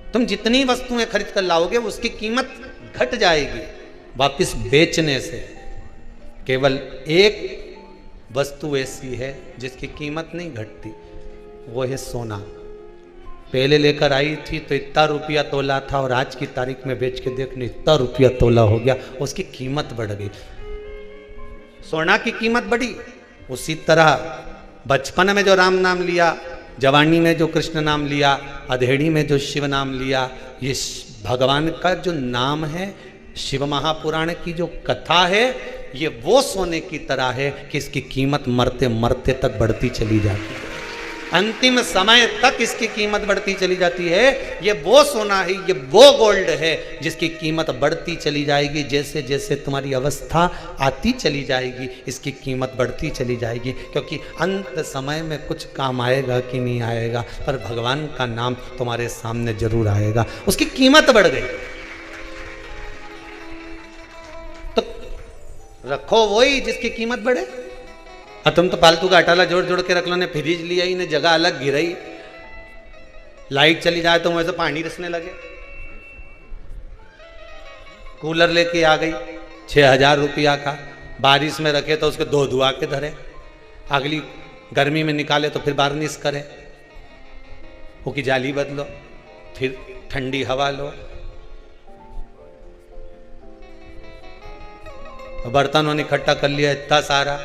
तुम जितनी वस्तुएं खरीद कर लाओगे उसकी कीमत घट जाएगी वापस बेचने से। केवल एक वस्तु ऐसी है जिसकी कीमत नहीं घटती, वो है सोना। पहले लेकर आई थी तो इतना रुपया तोला था और आज की तारीख में बेच के देखने इतना रुपया तोला हो गया, उसकी कीमत बढ़ गई। सोना की कीमत बढ़ी, उसी तरह बचपन में जो राम नाम लिया, जवानी में जो कृष्ण नाम लिया, अधेड़ी में जो शिव नाम लिया, ये भगवान का जो नाम है, शिव महापुराण की जो कथा है, ये वो सोने की तरह है कि इसकी कीमत मरते मरते तक बढ़ती चली जाती है। अंतिम समय तक इसकी कीमत बढ़ती चली जाती है। ये वो सोना है, ये वो गोल्ड है जिसकी कीमत बढ़ती चली जाएगी। जैसे जैसे तुम्हारी अवस्था आती चली जाएगी इसकी कीमत बढ़ती चली जाएगी, क्योंकि अंत समय में कुछ काम आएगा कि नहीं आएगा, पर भगवान का नाम तुम्हारे सामने जरूर आएगा। उसकी कीमत बढ़ गई तो रखो वही जिसकी कीमत बढ़े। तुम तो फालतू का अटाला जोड़ जोड़ के रख लो, ने फ्रिज लिया ही, ने जगह अलग गिराई, लाइट चली जाए तो वैसे पानी रिसने लगे। कूलर लेके आ गई 6,000 रुपया का, बारिश में रखे तो उसको धो धुआ के धरे, अगली गर्मी में निकाले तो फिर बार्निश करे, वो की जाली बदलो, फिर ठंडी हवा लो। बर्तनों ने इकट्ठा कर लिया इतना सारा,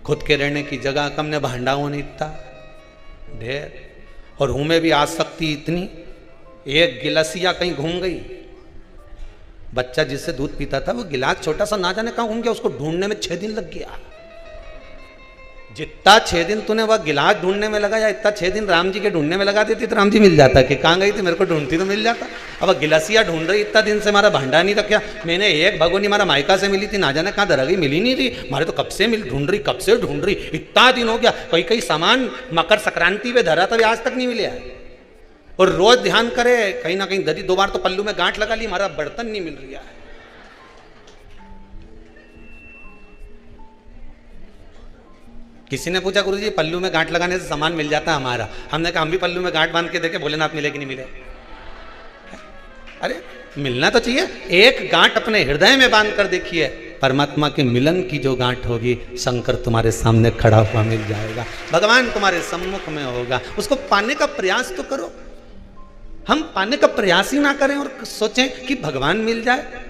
खुद के रहने की जगह कम, ने भांडाओं ने इतना ढेर, और हूं में भी आसक्ति इतनी। एक गिलासिया कहीं घूम गई, बच्चा जिससे दूध पीता था वो गिलास छोटा सा ना जाने कहां घूम गया, उसको ढूंढने में 6 दिन लग गया। जितना 6 दिन तूने वह गिलास ढूंढने में लगाया, इतना 6 दिन राम जी के ढूंढने में लगा देती तो राम जी मिल जाता कि कहाँ गई थी, मेरे को ढूंढती तो मिल जाता। अब गिलासिया ढूंढ रही, इतना दिन से हमारा भांडा नहीं रखा, मैंने एक भगोनी हमारा मायका से मिली थी, ना जाने कहाँ धरा गई, मिली नहीं रही, हमारे तो कब से मिल ढूंढ रही, कब से ढूंढ रही, इतना दिन हो गया। कई कई सामान मकर संक्रांति पे धरा तभी आज तक नहीं मिले। और रोज ध्यान करे, कहीं ना कहीं दरी 2 बार तो पल्लू में गांठ लगा ली, हमारा बर्तन नहीं मिल रहा है। किसी ने पूछा गुरुजी पल्लू में गांठ लगाने से सामान मिल जाता है हमारा? हमने कहा हम भी पल्लू में गांठ बांध के देखे, भोलेनाथ मिले कि नहीं मिले। अरे मिलना तो चाहिए। एक गांठ अपने हृदय में बांध कर देखिए, परमात्मा के मिलन की जो गांठ होगी, शंकर तुम्हारे सामने खड़ा हुआ मिल जाएगा, भगवान तुम्हारे सम्मुख में होगा। उसको पाने का प्रयास तो करो। हम पाने का प्रयास ही ना करें और सोचें कि भगवान मिल जाए।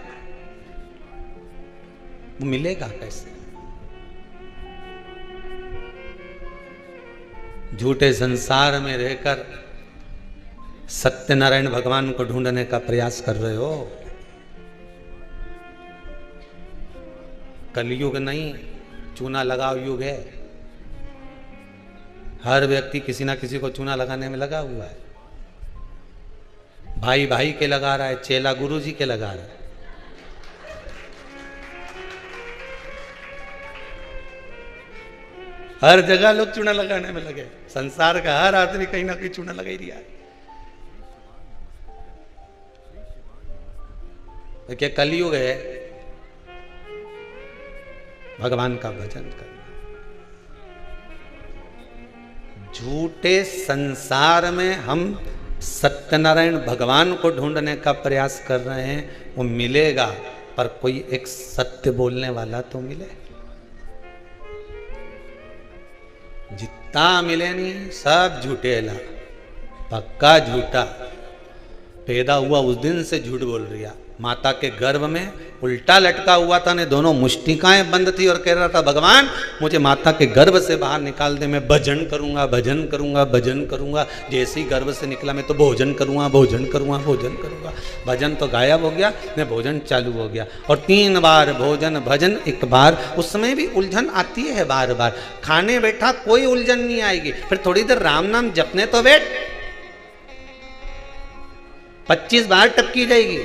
वो मिलेगा कैसे? झूठे संसार में रहकर सत्यनारायण भगवान को ढूंढने का प्रयास कर रहे हो। कलयुग नहीं, चूना लगाओ युग है। हर व्यक्ति किसी ना किसी को चूना लगाने में लगा हुआ है। भाई भाई के लगा रहा है, चेला गुरु जी के लगा रहा है। हर जगह लोग चूना लगाने में लगे। संसार का हर आदमी कहीं ना कहीं चूना लगा ही दिया है। क्या कलयुग है? भगवान का भजन करना। झूठे संसार में हम सत्यनारायण भगवान को ढूंढने का प्रयास कर रहे हैं, वो मिलेगा, पर कोई एक सत्य बोलने वाला तो मिले। जितना मिले नहीं सब झूठेला, पक्का झूठा। पैदा हुआ उस दिन से झूठ बोल रहा। माता के गर्भ में उल्टा लटका हुआ था ने, दोनों मुष्टिकाएं बंद थी और कह रहा था भगवान मुझे माता के गर्भ से बाहर निकाल दे, मैं भजन करूंगा, भजन करूंगा, भजन करूंगा। जैसे ही गर्भ से निकला मैं तो भोजन करूंगा, भोजन करूंगा, भोजन करूंगा। भजन तो गायब हो गया, मैं भोजन चालू हो गया। और 3 बार भोजन भजन, एक बार, उसमें भी उलझन आती है बार बार। खाने बैठा कोई उलझन नहीं आएगी, फिर थोड़ी देर राम नाम जपने तो बैठ, 25 बार टपकी जाएगी।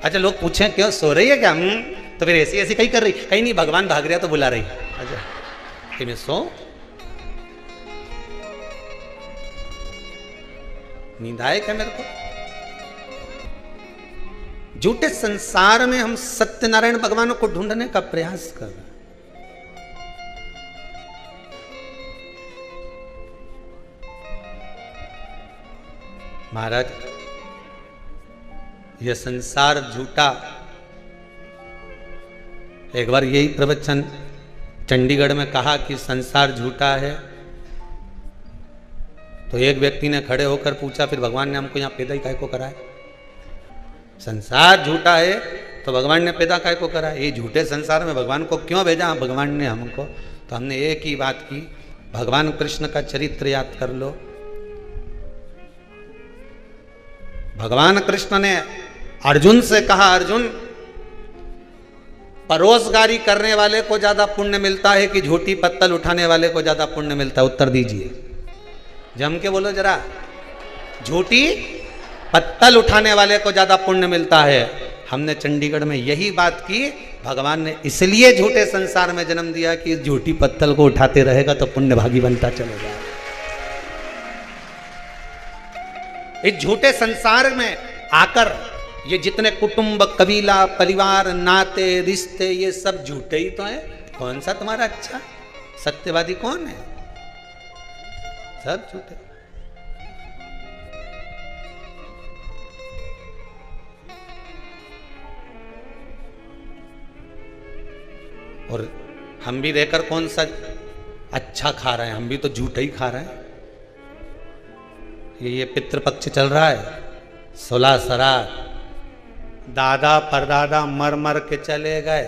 अच्छा लोग पूछें क्यों सो रही है क्या? तो फिर ऐसी ऐसी कहीं कर रही, कहीं नहीं, भगवान भाग रहा तो बुला रही। अच्छा कि मैं सो, नींद आए क्या मेरे को? झूठे संसार में हम सत्यनारायण भगवान को ढूंढने का प्रयास कर रहे हैं। महाराज यह संसार झूठा। एक बार यही प्रवचन चंडीगढ़ में कहा कि संसार झूठा है, तो एक व्यक्ति ने खड़े होकर पूछा फिर भगवान ने हमको यहां पैदा ही काय को कराया? संसार झूठा है तो भगवान ने पैदा काय को कराया? ये झूठे संसार में भगवान को क्यों भेजा भगवान ने हमको? तो हमने एक ही बात की, भगवान कृष्ण का चरित्र याद कर लो। भगवान कृष्ण ने अर्जुन से कहा, अर्जुन परोसगारी करने वाले को ज्यादा पुण्य मिलता है कि झूठी पत्तल उठाने वाले को ज्यादा पुण्य मिलता है? उत्तर दीजिए, जम के बोलो जरा। झूठी पत्तल उठाने वाले को ज्यादा पुण्य मिलता है। हमने चंडीगढ़ में यही बात की, भगवान ने इसलिए झूठे संसार में जन्म दिया कि इस झूठी पत्तल को उठाते रहेगा तो पुण्य भागी बनता चलेगा। इस झूठे संसार में आकर ये जितने कुटुंब, कबीला, परिवार, नाते, रिश्ते, ये सब झूठे ही तो हैं। कौन सा तुम्हारा अच्छा सत्यवादी कौन है? सब झूठे। और हम भी रहकर कौन सा अच्छा खा रहे हैं? हम भी तो झूठे ही खा रहे हैं। ये पितृपक्ष चल रहा है, 16 श्राद्ध, दादा परदादा मर मर के चले गए,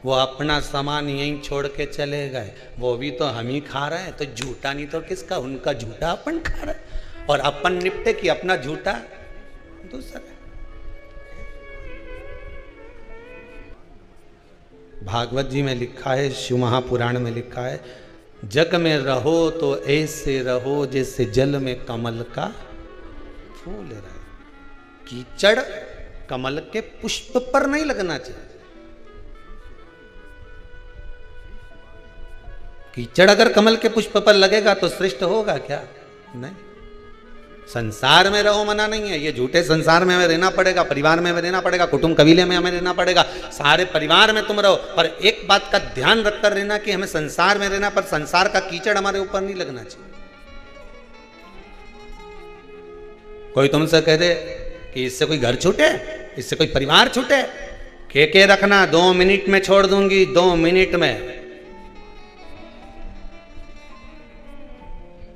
वो अपना सामान यहीं छोड़ के चले गए, वो भी तो हम ही खा रहे हैं। तो झूठा नहीं तो किसका? उनका झूठा अपन खा रहे हैं, और अपन निपटे कि अपना झूठा दूसरा। भागवत जी में लिखा है, शिव महापुराण में लिखा है, जग में रहो तो ऐसे रहो जैसे जल में कमल का फूल रहे। कीचड़ कमल के पुष्प पर नहीं लगना चाहिए। कीचड़ अगर कमल के पुष्प पर लगेगा तो श्रेष्ठ होगा क्या? नहीं। संसार में रहो मना नहीं है, ये झूठे संसार में हमें रहना पड़ेगा, परिवार में हमें रहना पड़ेगा, कुटुंब कबीले में हमें रहना पड़ेगा, सारे परिवार में तुम रहो, पर एक बात का ध्यान रखकर रहना कि हमें संसार में रहना, पर संसार का कीचड़ हमारे ऊपर नहीं लगना चाहिए। कोई तुमसे कह दे कि इससे कोई घर छूटे, इससे कोई परिवार छूटे, के रखना 2 मिनट में छोड़ दूंगी, 2 मिनट में,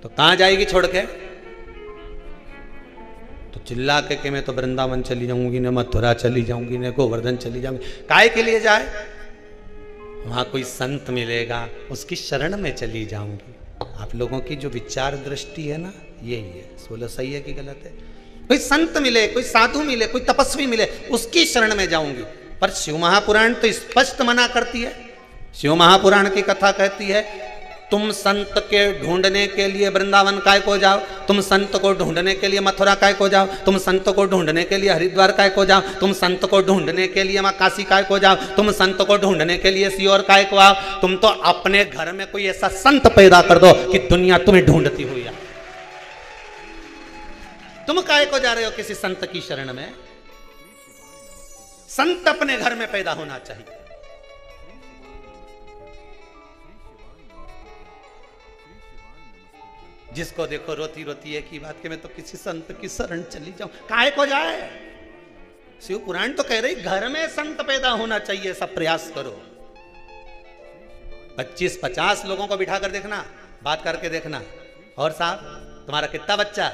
तो कहां जाएगी छोड़ के? चिल्ला के मैं तो वृंदावन चली जाऊंगी, न मथुरा चली जाऊंगी, न गोवर्धन चली जाऊंगी। काय के लिए जाए? वहां कोई संत मिलेगा, उसकी शरण में चली जाऊंगी। आप लोगों की जो विचार दृष्टि है ना, यही है। बोलो सही है कि गलत है? कोई संत मिले, कोई साधु मिले, कोई तपस्वी मिले, उसकी शरण में जाऊंगी। पर शिव महापुराण तो स्पष्ट मना करती है। शिव महापुराण की कथा कहती है, तुम संत के ढूंढने के लिए वृंदावन काय को जाओ, तुम संत को ढूंढने के लिए मथुरा काय को जाओ, तुम संत को ढूंढने के लिए हरिद्वार काय को जाओ, तुम संत को ढूंढने के लिए मां काशी काय को जाओ, तुम संत को ढूंढने के लिए सीहोर काय को आओ। तुम तो अपने घर में कोई ऐसा संत पैदा कर दो कि दुनिया तुम्हें ढूंढती हुई है। तुम काय को जा रहे हो किसी संत की शरण में? संत अपने घर में पैदा होना चाहिए। जिसको देखो रोती रोती है कि बात के मैं तो किसी संत की शरण चली जाऊं। काय को जाए? शिव पुराण तो कह रही घर में संत पैदा होना चाहिए, सब प्रयास करो। 25-50 लोगों को बिठा कर देखना, बात करके देखना, और साहब तुम्हारा कितना बच्चा?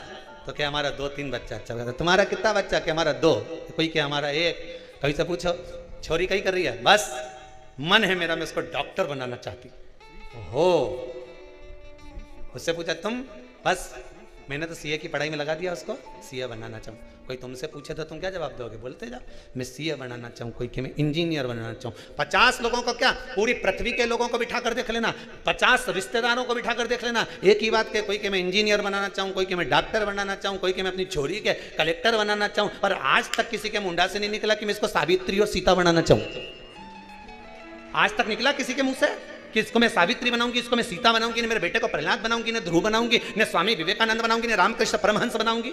तो क्या हमारा 2-3 बच्चा। अच्छा, तुम्हारा कितना बच्चा? क्या हमारा 2। कोई क्या हमारा 1। कभी से पूछो छोरी कहीं कर रही है? बस मन है मेरा, मैं उसको डॉक्टर बनाना चाहती हो। उससे पूछा तुम? बस मैंने तो सीए की पढ़ाई में लगा दिया उसको, सीए बनाना चाहूँ। कोई तुमसे पूछे तो तुम क्या जवाब दोगे? बोलते जाओ मैं सीए बनाना चाहूँ, कोई कि मैं इंजीनियर बनाना चाहूँ। 50 लोगों को क्या, पूरी पृथ्वी के लोगों को बिठा कर देख लेना, 50 रिश्तेदारों को बिठा कर देख लेना, एक ही बात के, कोई कि मैं इंजीनियर बनाना चाहूँ, कोई कि मैं डॉक्टर बनाना चाहूँ, कोई कि मैं अपनी छोरी के कलेक्टर बनाना चाहूँ। पर आज तक किसी के मुंडा से नहीं निकला कि मैं इसको सावित्री और सीता बनाना चाहूँ। आज तक निकला किसी के मुंह से कि इसको मैं सावित्री बनाऊंगी, इसको मैं सीता बनाऊंगी, न मेरे बेटे को प्रहलाद बनाऊंगी, न ध्रुव बनाऊंगी, न स्वामी विवेकानंद बनाऊंगी, न रामकृष्ण परमहंस बनाऊंगी,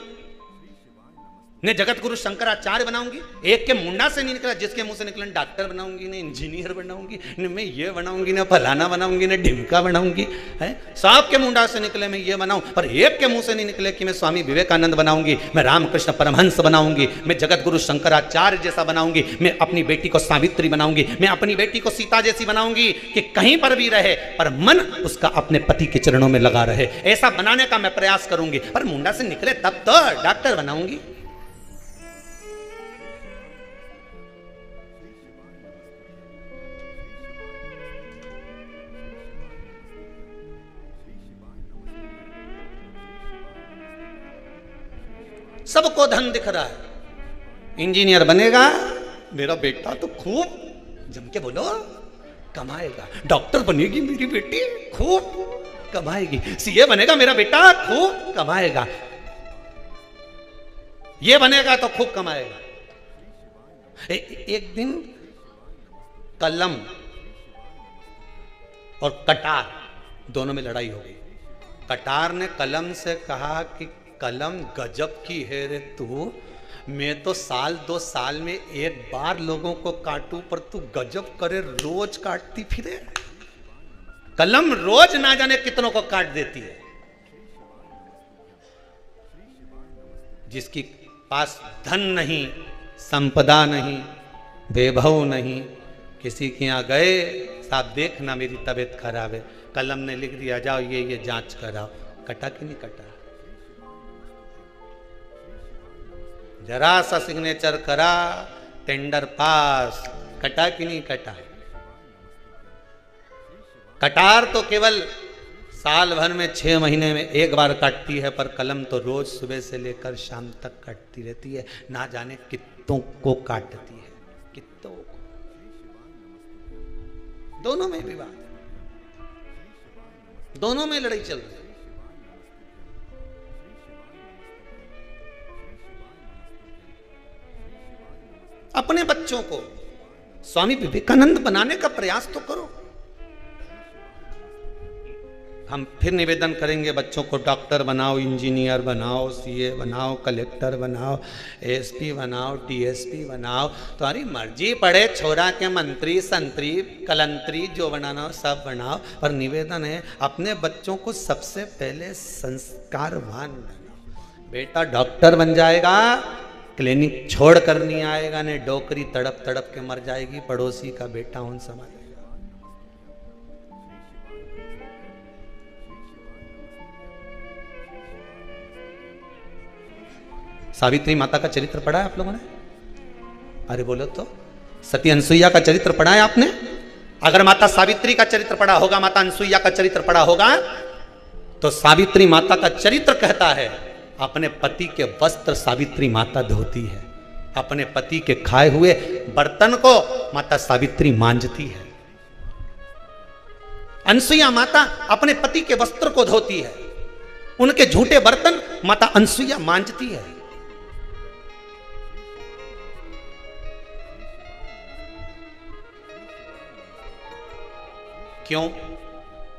ने जगत गुरु शंकराचार्य बनाऊंगी। एक के मुंडा से नहीं निकला, जिसके मुंह से निकला डॉक्टर बनाऊंगी, ने इंजीनियर बनाऊंगी, न मैं ये बनाऊंगी, न फलाना बनाऊंगी, न ढिमका बनाऊंगी। है सब के मुंडा से निकले मैं ये बनाऊं, पर एक के मुंह से नहीं निकले कि मैं स्वामी विवेकानंद बनाऊंगी, मैं रामकृष्ण परमहंस बनाऊंगी, मैं जगत गुरु शंकराचार्य जैसा बनाऊंगी, मैं अपनी बेटी को सावित्री बनाऊंगी, मैं अपनी बेटी को सीता जैसी बनाऊंगी कि कहीं पर भी रहे पर मन उसका अपने पति के चरणों में लगा रहे। ऐसा बनाने का मैं प्रयास करूंगी। पर मुंडा से निकले तब तो डॉक्टर बनाऊंगी। सबको धन दिख रहा है, इंजीनियर बनेगा मेरा बेटा तो खूब जम के बोलो कमाएगा, डॉक्टर बनेगी मेरी बेटी खूब कमाएगी, सीए बनेगा मेरा बेटा खूब कमाएगा, ये बनेगा तो खूब कमाएगा। एक दिन कलम और कटार दोनों में लड़ाई हो गई। कटार ने कलम से कहा कि कलम गजब की है रे तू, मैं तो साल 2 साल में एक बार लोगों को काटूं, पर तू गजब करे रोज काटती फिरे। कलम रोज ना जाने कितनों को काट देती है। जिसकी पास धन नहीं, संपदा नहीं, वैभव नहीं, किसी के यहां गए साहब देखना मेरी तबीयत खराब है, कलम ने लिख दिया जाओ ये जांच कराओ, कटा कि नहीं कटा? जरा सा सिग्नेचर करा, टेंडर पास, कटा कि नहीं कटा? कटार तो केवल साल भर में 6 महीने में एक बार काटती है, पर कलम तो रोज सुबह से लेकर शाम तक काटती रहती है, ना जाने कितनों को काटती है, कितनों को। दोनों में विवाद, दोनों में लड़ाई चल रही है। अपने बच्चों को स्वामी विवेकानंद बनाने का प्रयास तो करो। हम फिर निवेदन करेंगे बच्चों को डॉक्टर बनाओ, इंजीनियर बनाओ, सीए बनाओ, कलेक्टर बनाओ, एसपी बनाओ, डीएसपी बनाओ, तुम्हारी मर्जी, पड़े छोरा के मंत्री संतरी कलंतरी जो बनाना हो सब बनाओ, पर निवेदन है अपने बच्चों को सबसे पहले संस्कारवान बनाओ। बेटा डॉक्टर बन जाएगा, क्लिनिक छोड़ कर नहीं आएगा, ने डोकरी तड़प तड़प के मर जाएगी, पड़ोसी का बेटा उन संभालेगा। सावित्री माता का चरित्र पढ़ा है आप लोगों ने? अरे बोलो तो, सती अनसुईया का चरित्र पढ़ा है आपने? अगर माता सावित्री का चरित्र पढ़ा होगा, माता अनसुईया का चरित्र पढ़ा होगा, तो सावित्री माता का चरित्र कहता है अपने पति के वस्त्र सावित्री माता धोती है, अपने पति के खाए हुए बर्तन को माता सावित्री मांजती है। अनसुईया माता अपने पति के वस्त्र को धोती है, उनके झूठे बर्तन माता अनसुईया मांजती है। क्यों?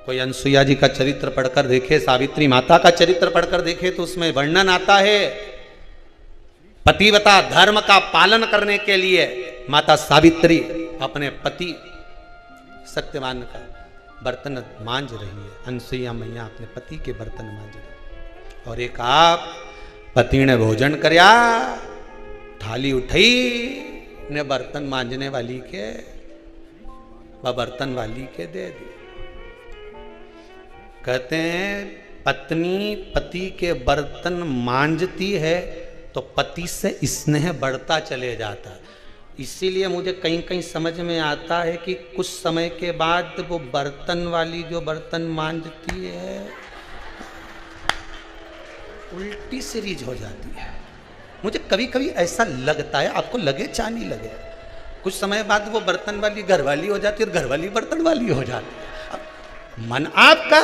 कोई अनसुईया जी का चरित्र पढ़कर देखे, सावित्री माता का चरित्र पढ़कर देखे, तो उसमें वर्णन आता है पतिव्रता धर्म का पालन करने के लिए माता सावित्री अपने पति सत्यवान का बर्तन मांज रही है। अनसुईया मैया अपने पति के बर्तन मांज रही है। और एक आप पति ने भोजन करया, थाली उठाई ने बर्तन मांजने वाली के वह बर्तन वाली के दे दी। कहते हैं पत्नी पति के बर्तन मांजती है तो पति से स्नेह बढ़ता चले जाता है। इसीलिए मुझे कहीं कहीं समझ में आता है कि कुछ समय के बाद वो बर्तन वाली जो बर्तन मांजती है उल्टी सीरीज हो जाती है। मुझे कभी कभी ऐसा लगता है, आपको लगे चाहे नहीं लगे, कुछ समय बाद वो बर्तन वाली घरवाली हो जाती है और घरवाली बर्तन वाली हो जाती है। अब मन आपका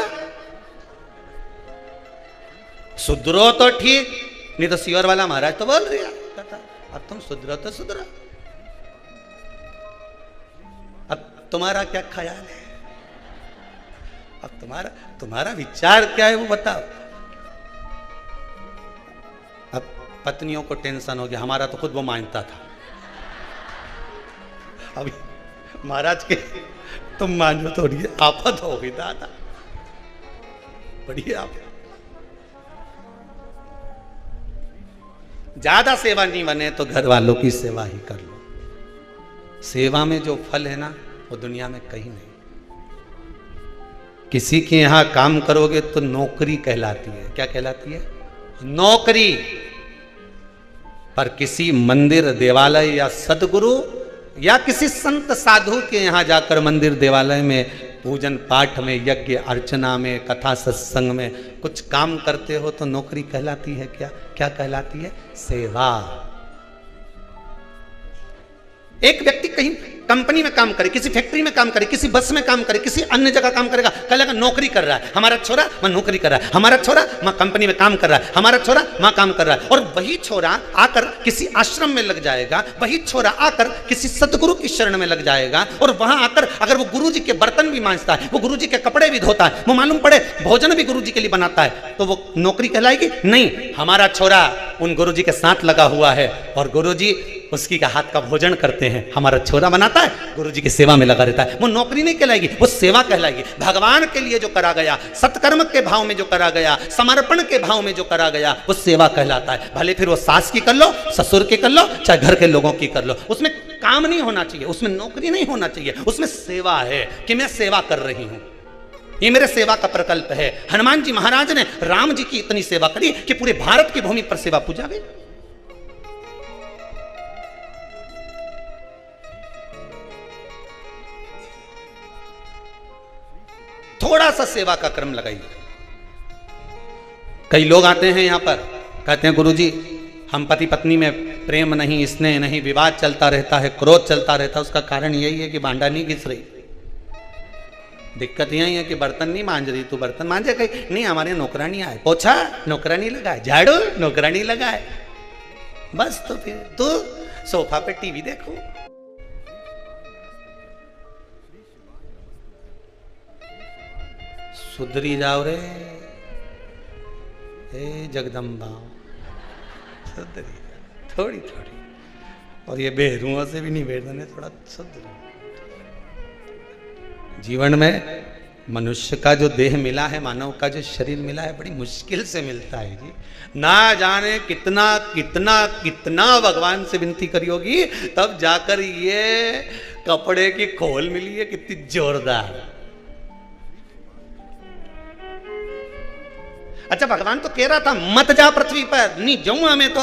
सुधरो तो ठीक, नहीं तो सियोर वाला महाराज तो बोल रही है, अब तुम सुधरो तो सुधरो। अब तुम्हारा क्या ख्याल है? अब तुम्हारा विचार क्या है वो बताओ। अब पत्नियों को टेंशन हो गया, हमारा तो खुद वो मानता था, अभी महाराज के तुम मानो थोड़ी आफत हो गई दादा, बड़ी आफत। ज्यादा सेवा नहीं बने तो घर वालों की सेवा ही कर लो। सेवा में जो फल है ना वो दुनिया में कहीं नहीं। किसी के यहां काम करोगे तो नौकरी कहलाती है। क्या कहलाती है? नौकरी। पर किसी मंदिर देवालय या सदगुरु या किसी संत साधु के यहां जाकर मंदिर देवालय में पूजन पाठ में यज्ञ अर्चना में कथा सत्संग में कुछ काम करते हो तो नौकरी कहलाती है। क्या क्या कहलाती है? सेवा। एक व्यक्ति कहीं कंपनी में काम करे, किसी फैक्ट्री में काम करे, किसी बस में काम करे, किसी अन्य जगह काम करेगा, कहेगा नौकरी कर रहा है, हमारा छोरा वहां नौकरी कर रहा है, हमारा छोरा वहां कंपनी में काम कर रहा है, हमारा छोरा वहां काम कर रहा है। और वही छोरा आकर किसी आश्रम में लग जाएगा, वही छोरा आकर किसी सदगुरु की शरण में लग जाएगा और वहां आकर अगर वो गुरुजी के बर्तन भी मांजता है, वो गुरुजी के कपड़े भी धोता है, वो मालूम पड़े भोजन भी गुरुजी के लिए बनाता है, तो वो नौकरी कहलाएगी? नहीं। हमारा छोरा उन गुरुजी के साथ लगा हुआ है और गुरुजी उसकी का हाथ का भोजन करते हैं, हमारा छोरा बनाता है, गुरुजी की सेवा में लगा रहता है, वो नौकरी नहीं कहलाएगी, वो सेवा कहलाएगी। भगवान के लिए जो करा गया, सत्कर्म के भाव में जो करा गया, समर्पण के भाव में जो करा गया, वो सेवा कहलाता है। भले फिर वो सास की कर लो, ससुर की कर लो, चाहे घर के लोगों की कर लो, उसमें काम नहीं होना चाहिए, उसमें नौकरी नहीं होना चाहिए, उसमें सेवा है कि मैं सेवा कर रही हूं, ये मेरे सेवा का प्रकल्प है। हनुमान जी महाराज ने राम जी की इतनी सेवा करी कि पूरे भारत की भूमि पर सेवा पूजा गई। थोड़ा सा सेवा का क्रम लगाइए। कई लोग आते हैं यहां पर, कहते हैं गुरुजी हम पति पत्नी में प्रेम नहीं, स्नेह नहीं, विवाद चलता रहता है, क्रोध चलता रहता है। उसका कारण यही है कि भांडा नहीं घिस रही। दिक्कत यही है कि बर्तन नहीं मांज रही, तू बर्तन मांजे कहीं नहीं, हमारे नौकरानी आए, पोछा नौकरानी लगाए, झाड़ू नौकरानी लगाए, बस तो फिर तू सोफा पे टीवी देखो। सुधरी जाओ रे हे जगदम्बा, सुधरी थोड़ी थोड़ी। और ये बेरुओं से भी नहीं बैठने, थोड़ा सुधरी। जीवन में मनुष्य का जो देह मिला है, मानव का जो शरीर मिला है, बड़ी मुश्किल से मिलता है जी। ना जाने कितना कितना कितना भगवान से विनती करी होगी तब जाकर ये कपड़े की खोल मिली है, कितनी जोरदार। अच्छा भगवान तो कह रहा था मत जा पृथ्वी पर, नहीं जाऊंगा मैं तो,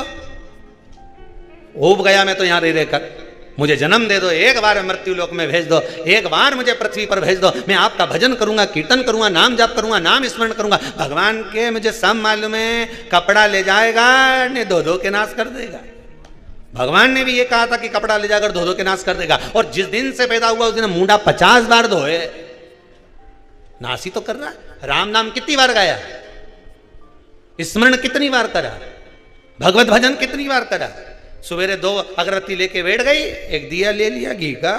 ऊब गया मैं तो यहाँ रह कर, मुझे जन्म दे दो, एक बार मृत्यु लोक में भेज दो, एक बार मुझे पृथ्वी पर भेज दो, मैं आपका भजन करूंगा, कीर्तन करूंगा, नाम जाप करूंगा, नाम स्मरण करूंगा। भगवान के मुझे सब मालूम है, कपड़ा ले जाएगा ने धो धो के नाश कर देगा। भगवान ने भी ये कहा था कि कपड़ा ले जाकर धो धो के नाश कर देगा। और जिस दिन से पैदा हुआ उस दिन मुंडा 50 बार धोए, नाश ही तो कर रहा। राम नाम कितनी बार गाया, स्मरण कितनी बार करा, भगवत भजन कितनी बार करा। सवेरे 2 अगरबत्ती लेके बैठ गई, एक दिया ले लिया घी का,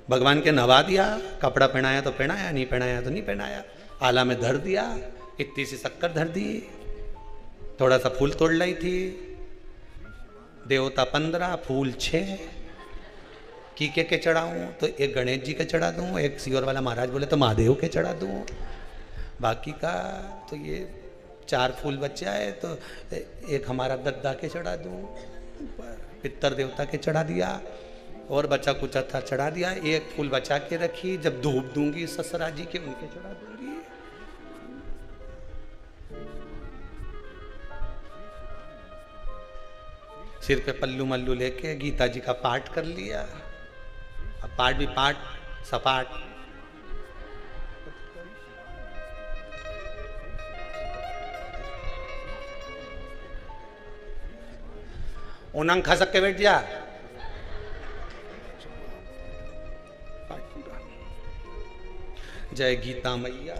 भगवान के नवा दिया, कपड़ा पहनाया तो पहनाया, नहीं पहनाया तो नहीं पहनाया, आला में धर दिया, इतनी सी शक्कर धर दी, थोड़ा सा फूल तोड़ लाई थी, देवता 15 फूल 6 की के चढ़ाऊं तो एक गणेश जी के चढ़ा दूं, एक सियोर वाला महाराज बोले तो महादेव के चढ़ा दूं, बाकी का तो ये 4 फूल बच्चे आए तो एक हमारा गद्दा के चढ़ा दूं, पितर देवता के चढ़ा दिया, और बचा कुछ था चढ़ा दिया, एक फूल बचा के रखी, जब धूप दूंगी ससुरा जी के उनके चढ़ा दूंगी। सिर पे पल्लू मल्लू लेके गीता जी का पाठ कर लिया। अब पाठ भी पाठ सपाट, उनंग खसक के बैठ जा, जय गीता मैया,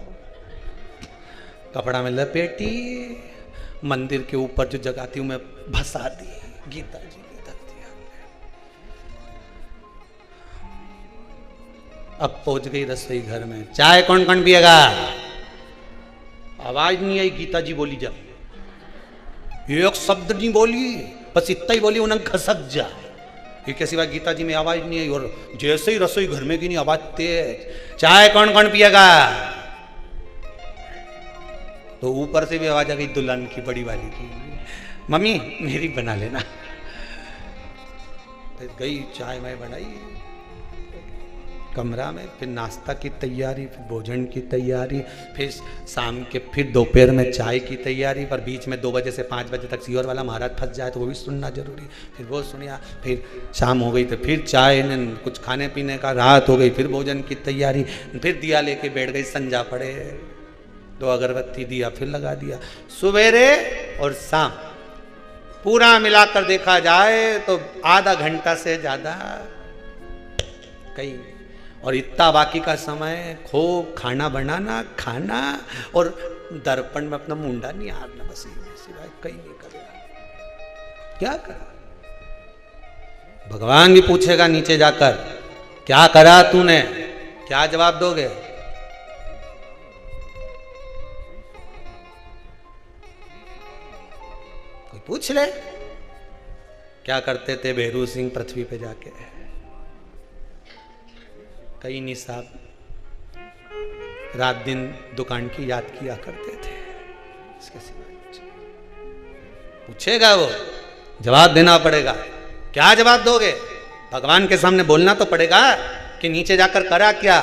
कपड़ा में लपेटी, मंदिर के ऊपर जो जगह थी मैं भसा दी, गीता जी ने धर दिया। अब पहुंच गई रसोई घर में, चाय कौन कौन पिएगा? आवाज नहीं आई, गीता जी बोली जब, एक शब्द नहीं बोली, बस इतना ही बोली, उन्हें खसक जा। ये कैसी बात, गीता जी में आवाज नहीं आई, और जैसे ही रसोई घर में की नहीं आवाज तेज, चाय कौन कौन पिएगा? तो ऊपर से भी आवाज आ गई दुल्हन की, बड़ी वाली की, मम्मी मेरी बना लेना। तो गई चाय मैं बनाई कमरा में, फिर नाश्ता की तैयारी, फिर भोजन की तैयारी, फिर शाम के फिर दोपहर में चाय की तैयारी, पर बीच में 2 बजे से 5 बजे तक सियोर वाला महाराज फंस जाए तो वो भी सुनना जरूरी, फिर वो सुनिया, फिर शाम हो गई तो फिर चाय कुछ खाने पीने का, रात हो गई फिर भोजन की तैयारी, फिर दिया लेके बैठ गई, संजा पड़े, 2 अगरबत्ती दिया फिर लगा दिया। सवेरे और शाम पूरा मिलाकर देखा जाए तो आधा घंटा से ज्यादा कहीं, और इतना बाकी का समय खूब खाना बनाना, खाना और दर्पण में अपना मुंडा नहीं हारना, बस सिवाय कहीं नहीं करेगा। क्या करा? भगवान भी पूछेगा नीचे जाकर, क्या करा तूने? क्या जवाब दोगे? कोई पूछ ले, क्या करते थे भैरू सिंह पृथ्वी पे जाके? कई नहीं साहब, रात दिन दुकान की याद किया करते थे, इसके सिवा पूछेगा वो, जवाब देना पड़ेगा। क्या जवाब दोगे? भगवान के सामने बोलना तो पड़ेगा कि नीचे जाकर करा क्या।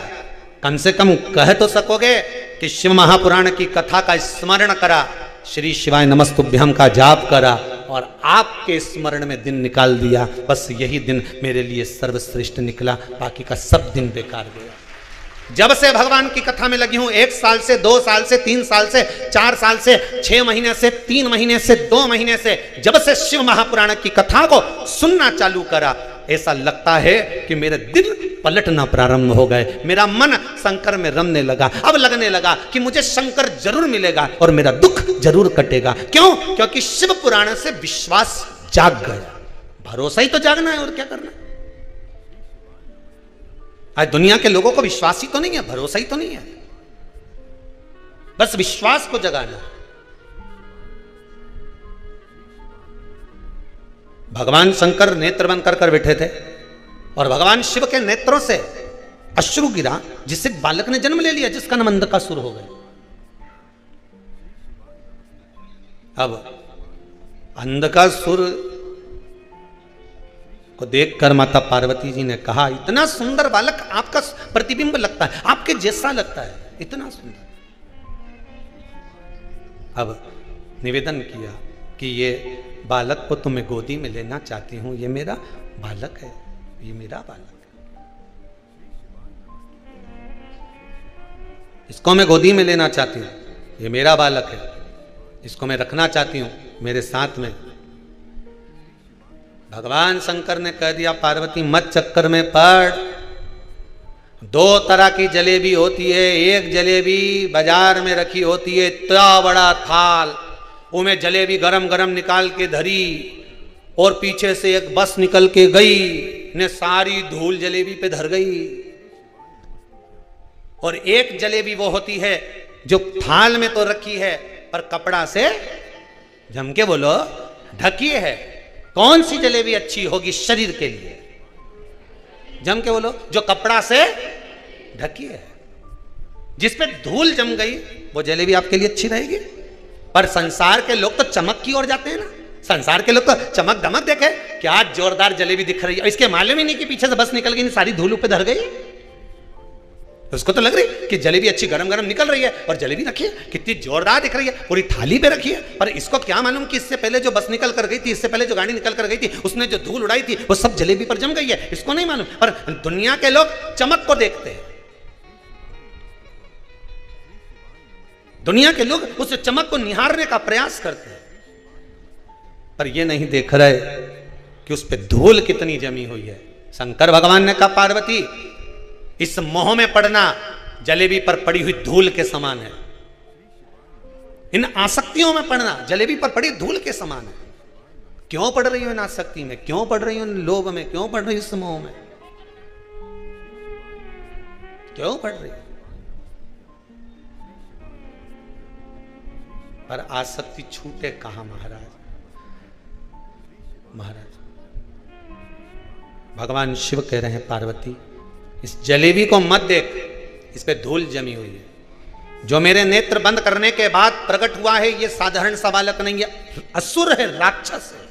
कम से कम कह तो सकोगे कि शिव महापुराण की कथा का स्मरण करा, श्री शिवाय नमस्तुभ्यम का जाप करा, और आपके स्मरण में दिन निकाल दिया, बस यही दिन मेरे लिए सर्वश्रेष्ठ निकला, बाकी का सब दिन बेकार गया। जब से भगवान की कथा में लगी हूं, 1 साल से, 2 साल से, 3 साल से, 4 साल से, 6 महीने से, 3 महीने से, 2 महीने से, जब से शिव महापुराण की कथा को सुनना चालू करा, ऐसा लगता है कि मेरे दिल पलटना प्रारंभ हो गए, मेरा मन शंकर में रमने लगा। अब लगने लगा कि मुझे शंकर जरूर मिलेगा और मेरा दुख जरूर कटेगा। क्यों? क्योंकि शिव पुराण से विश्वास जाग गया। भरोसा ही तो जागना है, और क्या करना। आज दुनिया के लोगों को विश्वास ही तो नहीं है, भरोसा ही तो नहीं है, बस विश्वास को जगाना। भगवान शंकर नेत्र बंद कर कर बैठे थे और भगवान शिव के नेत्रों से अश्रु गिरा, जिससे बालक ने जन्म ले लिया, जिसका नाम अंधकासुर हो गया। अब अंधकासुर को देखकर माता पार्वती जी ने कहा, इतना सुंदर बालक, आपका प्रतिबिंब लगता है, आपके जैसा लगता है, इतना सुंदर। अब निवेदन किया कि ये बालक को तो मैं गोदी में लेना चाहती हूं, ये मेरा बालक है, ये मेरा बालक है, इसको मैं गोदी में लेना चाहती हूं, ये मेरा बालक है, इसको मैं रखना चाहती हूं मेरे साथ में। भगवान शंकर ने कह दिया पार्वती मत चक्कर में पड़, दो तरह की जलेबी होती है, एक जलेबी बाजार में रखी होती है, इतना बड़ा थाल, उमें जलेबी गरम गरम निकाल के धरी और पीछे से एक बस निकल के गई ने सारी धूल जलेबी पे धर गई। और एक जलेबी वो होती है जो थाल में तो रखी है पर कपड़ा से जम के बोलो ढकी है। कौन सी जलेबी अच्छी होगी शरीर के लिए? जम के बोलो जो कपड़ा से ढकी है, जिस पे धूल जम गई वो जलेबी आपके लिए अच्छी रहेगी। पर संसार के लोग तो चमक की ओर जाते हैं ना, संसार के लोग तो चमक दमक देखे, क्या जोरदार जलेबी दिख रही है, इसके मालूम ही नहीं कि पीछे से बस निकल गई, सारी धूल पे धर गई। उसको तो लग रही कि जलेबी अच्छी गरम गरम निकल रही है और जलेबी रखी है कितनी जोरदार दिख रही है, पूरी थाली पे रखी है। पर इसको क्या मालूम कि इससे पहले जो बस निकल कर गई थी, इससे पहले जो गाड़ी निकल कर गई थी, उसने जो धूल उड़ाई थी वो सब जलेबी पर जम गई है, इसको नहीं मालूम। पर दुनिया के लोग चमक को देखते हैं, दुनिया के लोग उस चमक को निहारने का प्रयास करते हैं, पर ये नहीं देख रहे कि उस पर धूल कितनी जमी हुई है। शंकर भगवान ने कहा पार्वती इस मोह में पड़ना जलेबी पर पड़ी हुई धूल के समान है, इन आसक्तियों में पड़ना जलेबी पर पड़ी धूल के समान है। क्यों पड़ रही हो इन आसक्ति में, क्यों पड़ रही हो इन लोभ में, क्यों पड़ रही हो इस मोह में, क्यों पड़ रही हो? पर आसक्ति छूटे कहां महाराज? महाराज भगवान शिव कह रहे हैं पार्वती इस जलेबी को मत देख, इस पे धूल जमी हुई है। जो मेरे नेत्र बंद करने के बाद प्रकट हुआ है ये साधारण सा बालक नहीं है, असुर है, राक्षस है,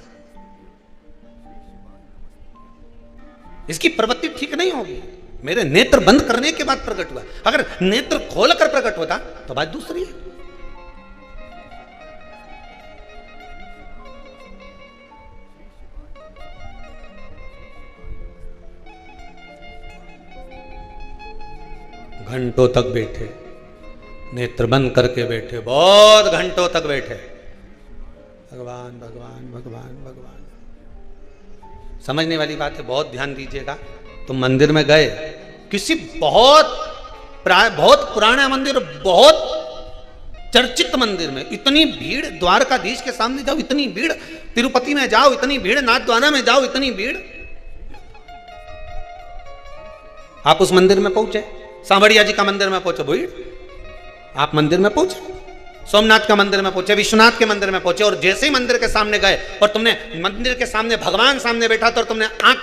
इसकी प्रवृत्ति ठीक नहीं होगी। मेरे नेत्र बंद करने के बाद प्रकट हुआ, अगर नेत्र खोलकर प्रकट होता तो बात दूसरी है। घंटों तक बैठे, नेत्र बंद करके बैठे, बहुत घंटों तक बैठे, भगवान भगवान भगवान भगवान। समझने वाली बात है, बहुत ध्यान दीजिएगा। तुम मंदिर में गए, किसी बहुत पुराना मंदिर, बहुत चर्चित मंदिर में इतनी भीड़, द्वारकाधीश के सामने जाओ इतनी भीड़, तिरुपति में जाओ इतनी भीड़, नाथद्वारा में जाओ इतनी भीड़। आप उस मंदिर में पहुंचे, सांवरिया जी का मंदिर में पहुंचे, भीड़। आप मंदिर में पहुंचे, सोमनाथ का मंदिर में पहुंचे, विश्वनाथ के मंदिर में पहुंचे, और जैसे ही मंदिर के सामने गए और तुमने मंदिर के सामने भगवान सामने बैठा तो तुमने आंख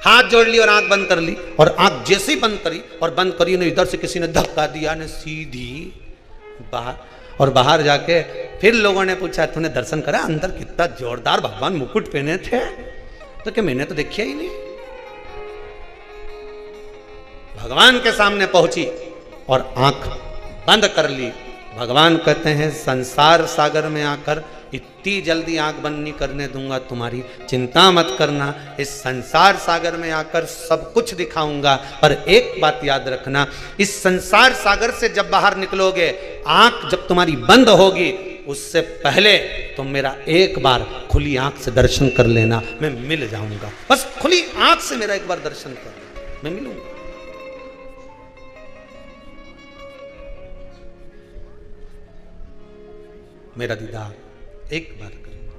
हाथ जोड़ ली और आंख बंद कर ली, और आंख जैसे ही बंद करी ने इधर से किसी ने धक्का दिया ने सीधी बाहर, और बाहर जाके फिर लोगों ने पूछा तूने दर्शन करा, अंदर कितना जोरदार भगवान मुकुट पहने थे, तो क्या मैंने तो देखा ही नहीं। भगवान के सामने पहुंची और आंख बंद कर ली। भगवान कहते हैं संसार सागर में आकर इतनी जल्दी आंख बंद नहीं करने दूंगा तुम्हारी, चिंता मत करना, इस संसार सागर में आकर सब कुछ दिखाऊंगा। पर एक बात याद रखना, इस संसार सागर से जब बाहर निकलोगे, आंख जब तुम्हारी बंद होगी, उससे पहले तुम मेरा एक बार खुली आंख से दर्शन कर लेना, मैं मिल जाऊंगा। बस खुली आंख से मेरा एक बार दर्शन कर, मैं मिलूंगा। मेरा दीदार एक बार करूंगा,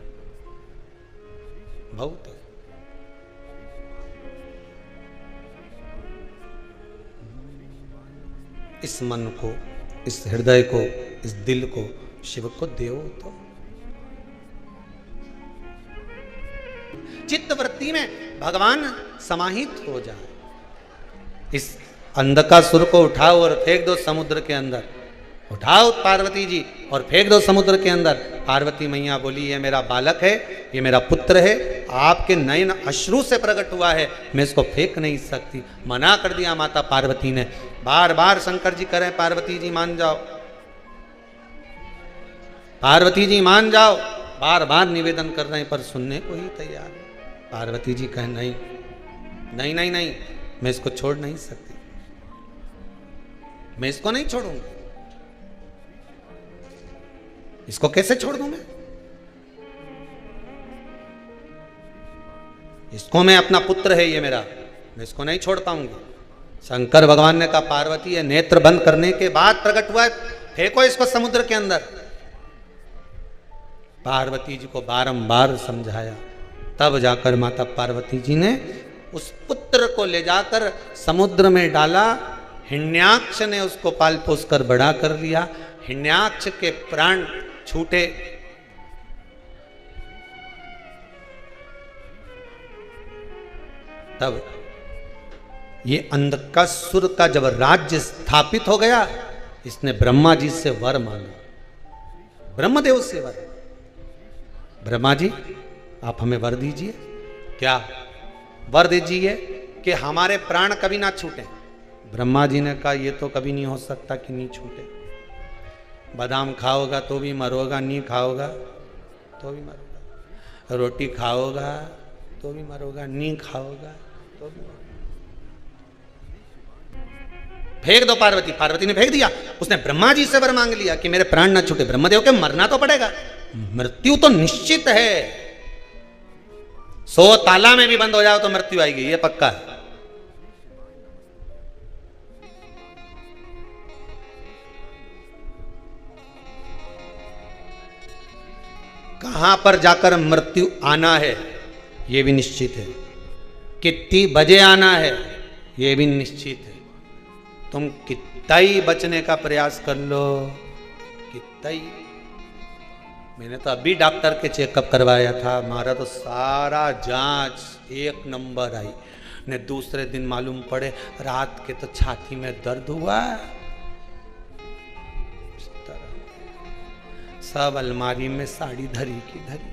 बहुत है। इस मन को, इस हृदय को, इस दिल को शिव को देव तो चित्त वृत्ति में भगवान समाहित हो जाए। इस अंधकासुर को उठाओ और फेंक दो समुद्र के अंदर, उठाओ पार्वती जी और फेंक दो समुद्र के अंदर। पार्वती मैया बोली ये मेरा बालक है, ये मेरा पुत्र है, आपके नयन अश्रु से प्रकट हुआ है, मैं इसको फेंक नहीं सकती। मना कर दिया माता पार्वती ने। बार बार शंकर जी करें पार्वती जी मान जाओ, पार्वती जी मान जाओ, बार बार निवेदन कर रहे हैं पर सुनने को ही तैयार है। पार्वती जी कहें नहीं नहीं नहीं नहीं, मैं इसको छोड़ नहीं सकती, मैं इसको नहीं छोड़ूंगी, इसको कैसे छोड़ दूं मैं? इसको मैं अपना पुत्र है ये मेरा, मैं इसको नहीं छोड़ पाऊंगी। शंकर भगवान ने कहा पार्वती ये नेत्र बंद करने के बाद प्रकट हुआ है, फेंको इसको समुद्र के अंदर। पार्वती जी को बारंबार समझाया, तब जाकर माता पार्वती जी ने उस पुत्र को ले जाकर समुद्र में डाला। हिरण्याक्ष ने उसको पाल पोस कर बड़ा कर लिया। हिरण्याक्ष के प्राण छूटे। तब ये अंधकासुर का जब राज्य स्थापित हो गया, इसने ब्रह्मा जी से वर मांगा, ब्रह्मदेव से वर। ब्रह्मा जी आप हमें वर दीजिए। क्या वर दीजिए? कि हमारे प्राण कभी ना छूटे। ब्रह्मा जी ने कहा ये तो कभी नहीं हो सकता कि नहीं छूटे। बादाम खाओगा तो भी मरोगा, नहीं खाओगा तो भी मरोगा, रोटी खाओगा तो भी मरोगा, नहीं खाओगा तो भी मरोगा। फेंक दो पार्वती। पार्वती ने फेंक दिया। उसने ब्रह्मा जी से वर मांग लिया कि मेरे प्राण ना छूटे। ब्रह्मदेव के मरना तो पड़ेगा, मृत्यु तो निश्चित है। 100 ताला में भी बंद हो जाओ तो मृत्यु आएगी, ये पक्का है। कहां पर जाकर मृत्यु आना है यह भी निश्चित है, कितनी बजे आना है यह भी निश्चित है। तुम कितना ही बचने का प्रयास कर लो, कितना ही। मैंने तो अभी डॉक्टर के चेकअप करवाया था, हमारा तो सारा जांच 1 नंबर आई ने। दूसरे दिन मालूम पड़े रात के तो छाती में दर्द हुआ। सब अलमारी में साड़ी धरी की धरी।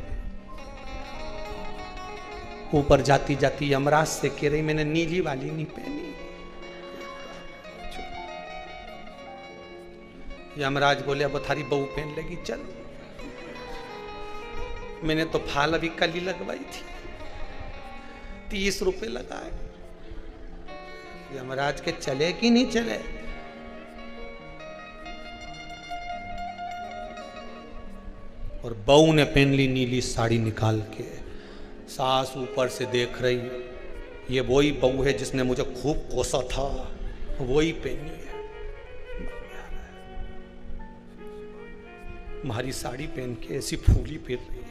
ऊपर जाती जाती यमराज से कह रही मैंने नीली वाली नहीं पहनी। यमराज बोले अब थारी बहू पहन लेगी, चल। मैंने तो फाल अभी कल ही लगवाई थी, 30 रुपए लगाए। यमराज के चले कि नहीं चले? और बहू ने पहन ली नीली साड़ी निकाल के। सास ऊपर से देख रही, ये वही बहू है जिसने मुझे खूब कोसा था, वही पहनी है। हमारी साड़ी पहन के ऐसी फूली फिर रही है।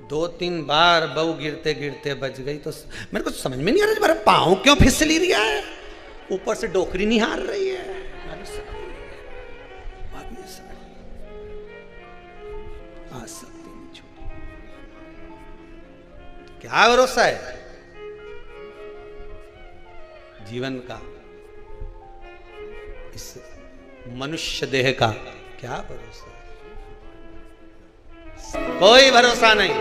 दो तीन बार बहू गिरते गिरते बच गई। तो मेरे को समझ में नहीं आ रहा मेरा पाँव क्यों फिसली रहा है। ऊपर से डोकरी नहीं हार रही है। आ सकती नहीं छूटी। क्या भरोसा है जीवन का, इस मनुष्य देह का क्या भरोसा? कोई भरोसा नहीं,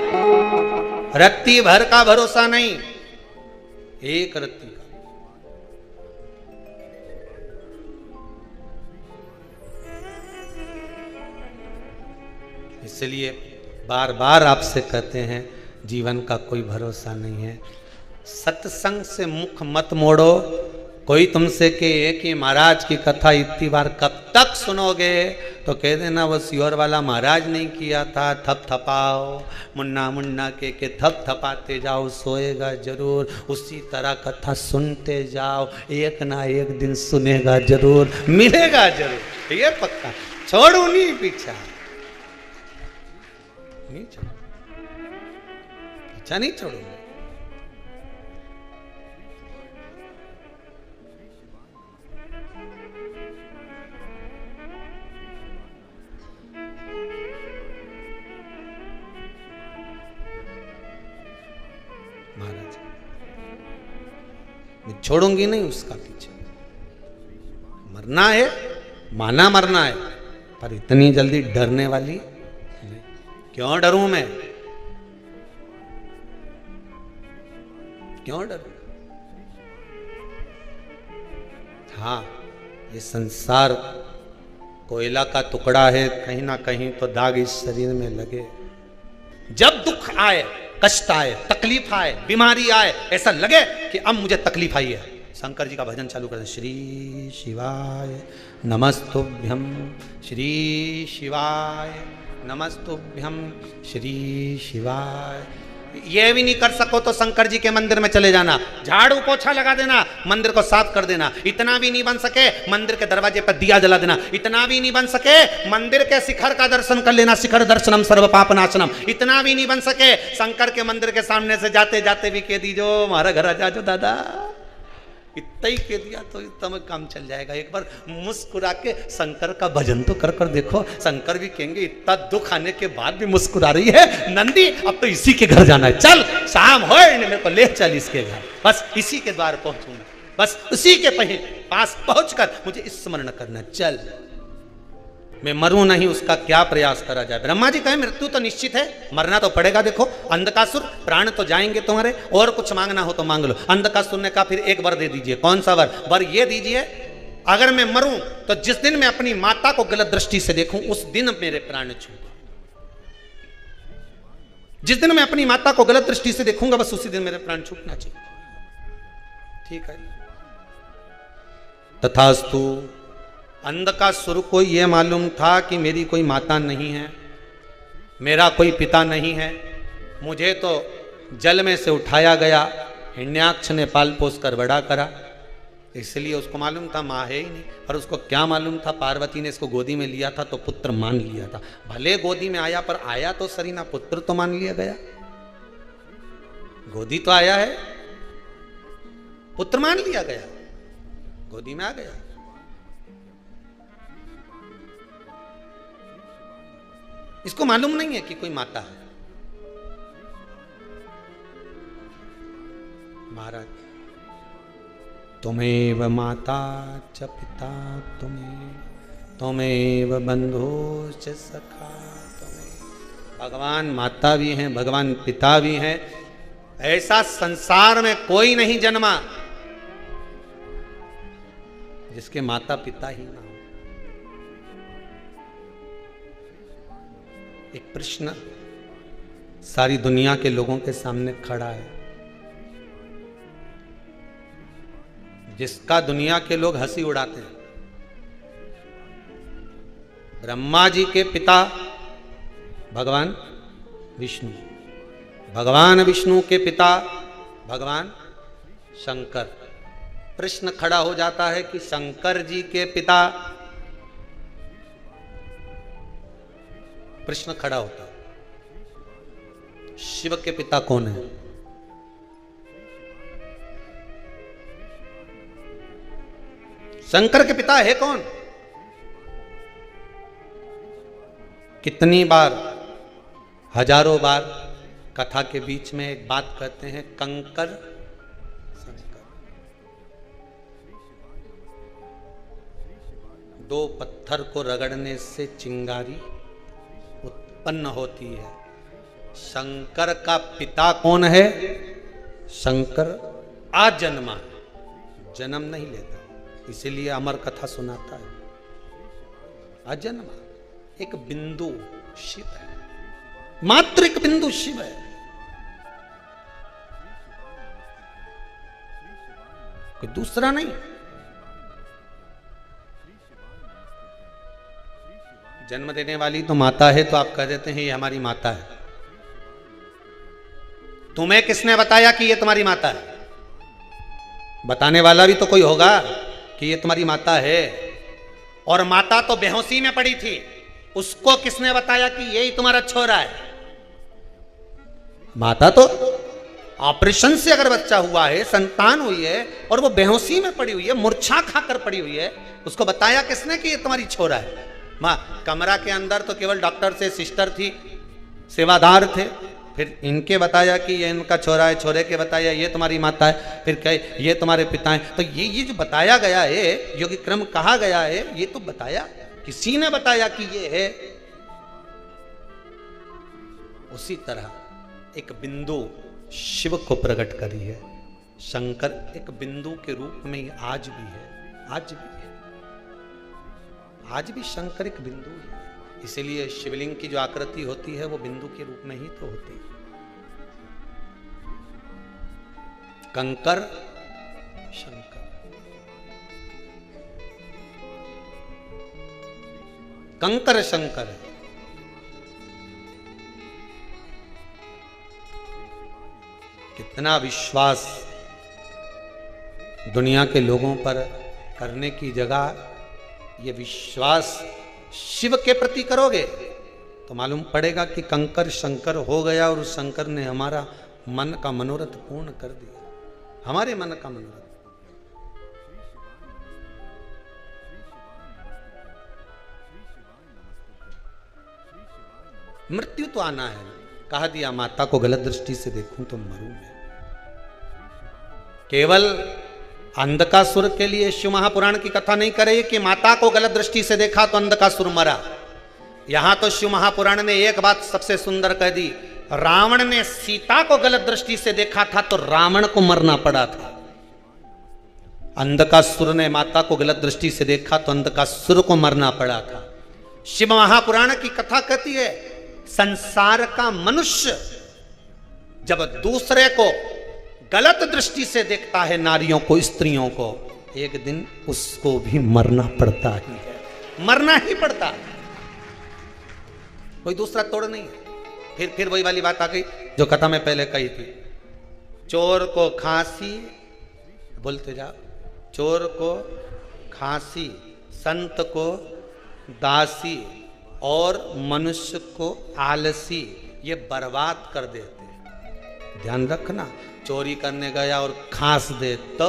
रत्ती भर का भरोसा नहीं, एक रत्ती का। इसलिए बार बार आपसे कहते हैं जीवन का कोई भरोसा नहीं है। सत्संग से मुख मत मोड़ो। कोई तुमसे कहे कि महाराज की कथा इतनी बार कब तक सुनोगे, तो कह देना वो सियोर वाला महाराज नहीं किया था। थप थपाओ, मुन्ना मुन्ना के थप थपाते जाओ, सोएगा जरूर। उसी तरह कथा सुनते जाओ, एक ना एक दिन सुनेगा जरूर, मिलेगा जरूर, ये पक्का। छोड़ू नहीं पीछा, नहीं छोड़ो, पीछा नहीं छोड़ूंगा। महाराज मैं छोड़ूंगी नहीं उसका पीछे। मरना है, माना मरना है, पर इतनी जल्दी डरने वाली नहीं। क्यों डरूं मैं? क्यों डरूं? हाँ, ये संसार कोयला का टुकड़ा है, कहीं ना कहीं तो दाग इस शरीर में लगे। जब दुख आए, कष्ट आए, तकलीफ आए, बीमारी आए, ऐसा लगे कि अब मुझे तकलीफ आई है, शंकर जी का भजन चालू कर दे। श्री शिवाय नमस्तुभ्यम, श्री शिवाय नमस्तुभ्यम, श्री शिवाय। ये भी नहीं कर सको तो शंकर जी के मंदिर में चले जाना, झाड़ू पोछा लगा देना, मंदिर को साफ कर देना। इतना भी नहीं बन सके, मंदिर के दरवाजे पर दिया जला देना। इतना भी नहीं बन सके, मंदिर के शिखर का दर्शन कर लेना, शिखर दर्शनम सर्व पाप नाशनम। इतना भी नहीं बन सके, शंकर के मंदिर के सामने से जाते जाते भी कह दीजो हमारा घर आ जाओ दादा। इतना ही कह दिया तो इतना काम चल जाएगा। एक बार मुस्कुरा के शंकर का भजन तो कर कर देखो, शंकर भी कहेंगे इतना दुख आने के बाद भी मुस्कुरा रही है नंदी, अब तो इसी के घर जाना है, चल शाम हो मेरे को ले चल इसके घर, बस इसी के द्वार पहुंचूंगा, बस उसी के पास पहुंचकर मुझे स्मरण करना, चल मैं मरूं नहीं उसका क्या प्रयास करा जाए। ब्रह्मा जी कहे मृत्यु तो निश्चित है, मरना तो पड़ेगा। देखो अंधकासुर, प्राण तो जाएंगे तुम्हारे, और कुछ मांगना हो तो मांग लो। अंधकासुर ने कहा फिर एक वर दे दीजिए। कौन सा वर? वर ये दीजिए अगर मैं मरूं तो जिस दिन मैं अपनी माता को गलत दृष्टि से देखूं उस दिन मेरे प्राण छूटे। जिस दिन मैं अपनी माता को गलत दृष्टि से देखूंगा बस उसी दिन मेरे प्राण छूटना चाहिए। ठीक है, तथास्तु। अंधकासुर को यह मालूम था कि मेरी कोई माता नहीं है, मेरा कोई पिता नहीं है, मुझे तो जल में से उठाया गया, हिरण्याक्ष ने पाल पोस कर बड़ा करा, इसलिए उसको मालूम था माँ है ही नहीं। पर उसको क्या मालूम था, पार्वती ने इसको गोदी में लिया था तो पुत्र मान लिया था। भले गोदी में आया पर आया तो सरी ना, पुत्र तो मान लिया गया। गोदी तो आया है, पुत्र मान लिया गया, गोदी में आ गया। इसको मालूम नहीं है कि कोई माता है। महाराज, तुमेव माता च पिता तुमेव बंधुश्च सखा तुमेव। भगवान माता भी हैं, भगवान पिता भी हैं। ऐसा संसार में कोई नहीं जन्मा जिसके माता पिता ही ना हो। एक प्रश्न सारी दुनिया के लोगों के सामने खड़ा है, जिसका दुनिया के लोग हंसी उड़ाते हैं। ब्रह्मा जी के पिता भगवान विष्णु, भगवान विष्णु के पिता भगवान शंकर। प्रश्न खड़ा हो जाता है कि शंकर जी के पिता, प्रश्न खड़ा होता है शिव के पिता कौन है? शंकर के पिता है कौन? कितनी बार, हजारों बार कथा के बीच में एक बात कहते हैं, कंकर शंकर। दो पत्थर को रगड़ने से चिंगारी उत्पन्न होती है। शंकर का पिता कौन है? शंकर आजन्मा, जन्म नहीं लेता, इसीलिए अमर कथा सुनाता है। अजन्मा, एक बिंदु शिव है, मात्र एक बिंदु शिव है। कोई दूसरा नहीं। जन्म देने वाली तो माता है, तो आप कह देते हैं ये हमारी माता है। तुम्हें किसने बताया कि ये तुम्हारी माता है? बताने वाला भी तो कोई होगा कि ये तुम्हारी माता है। और माता तो बेहोशी में पड़ी थी, उसको किसने बताया कि यही तुम्हारा छोरा है? माता तो ऑपरेशन से अगर बच्चा हुआ है, संतान हुई है और वो बेहोशी में पड़ी हुई है, मूर्छा खाकर पड़ी हुई है, उसको बताया किसने कि ये तुम्हारी छोरा है? मां, कमरा के अंदर तो केवल डॉक्टर से सिस्टर थी, सेवादार थे, फिर इनके बताया कि ये इनका छोरा है, छोरे के बताया ये तुम्हारी माता है, फिर कहे ये तुम्हारे पिता हैं। तो ये जो बताया गया है, जो कि क्रम कहा गया है, ये तो बताया, किसी ने बताया कि ये है। उसी तरह एक बिंदु शिव को प्रकट करी है। शंकर एक बिंदु के रूप में आज भी है, आज भी है। आज भी शंकर एक बिंदु है, इसीलिए शिवलिंग की जो आकृति होती है वो बिंदु के रूप में ही तो होती है। कंकर शंकर, कंकर शंकर है। कितना विश्वास दुनिया के लोगों पर करने की जगह ये विश्वास शिव के प्रति करोगे तो मालूम पड़ेगा कि कंकर शंकर हो गया और उस शंकर ने हमारा मन का मनोरथ पूर्ण कर दिया, हमारे मन का मनोरथ। मृत्यु तो आना है, कहा दिया माता को गलत दृष्टि से देखूं तो मरूं मैं। केवल अंधकासुर के लिए शिव महापुराण की कथा नहीं करे कि माता को गलत दृष्टि से देखा तो अंधकासुर मरा। यहां तो शिव महापुराण ने एक बात सबसे सुंदर कह दी, रावण ने सीता को गलत दृष्टि से देखा था तो रावण को मरना पड़ा था। अंधकासुर ने माता को गलत दृष्टि से देखा तो अंधकासुर को मरना पड़ा था। शिव महापुराण की कथा कहती है संसार का मनुष्य जब दूसरे को गलत दृष्टि से देखता है, नारियों को, स्त्रियों को, एक दिन उसको भी मरना पड़ता ही है, मरना ही पड़ता है, कोई दूसरा तोड़ नहीं है। फिर वही वाली बात आ गई जो कथा में पहले कही थी, चोर को खांसी, बोलते जाओ, चोर को खांसी, संत को दासी और मनुष्य को आलसी, ये बर्बाद कर देते। ध्यान रखना, चोरी करने गया और खांस दे तो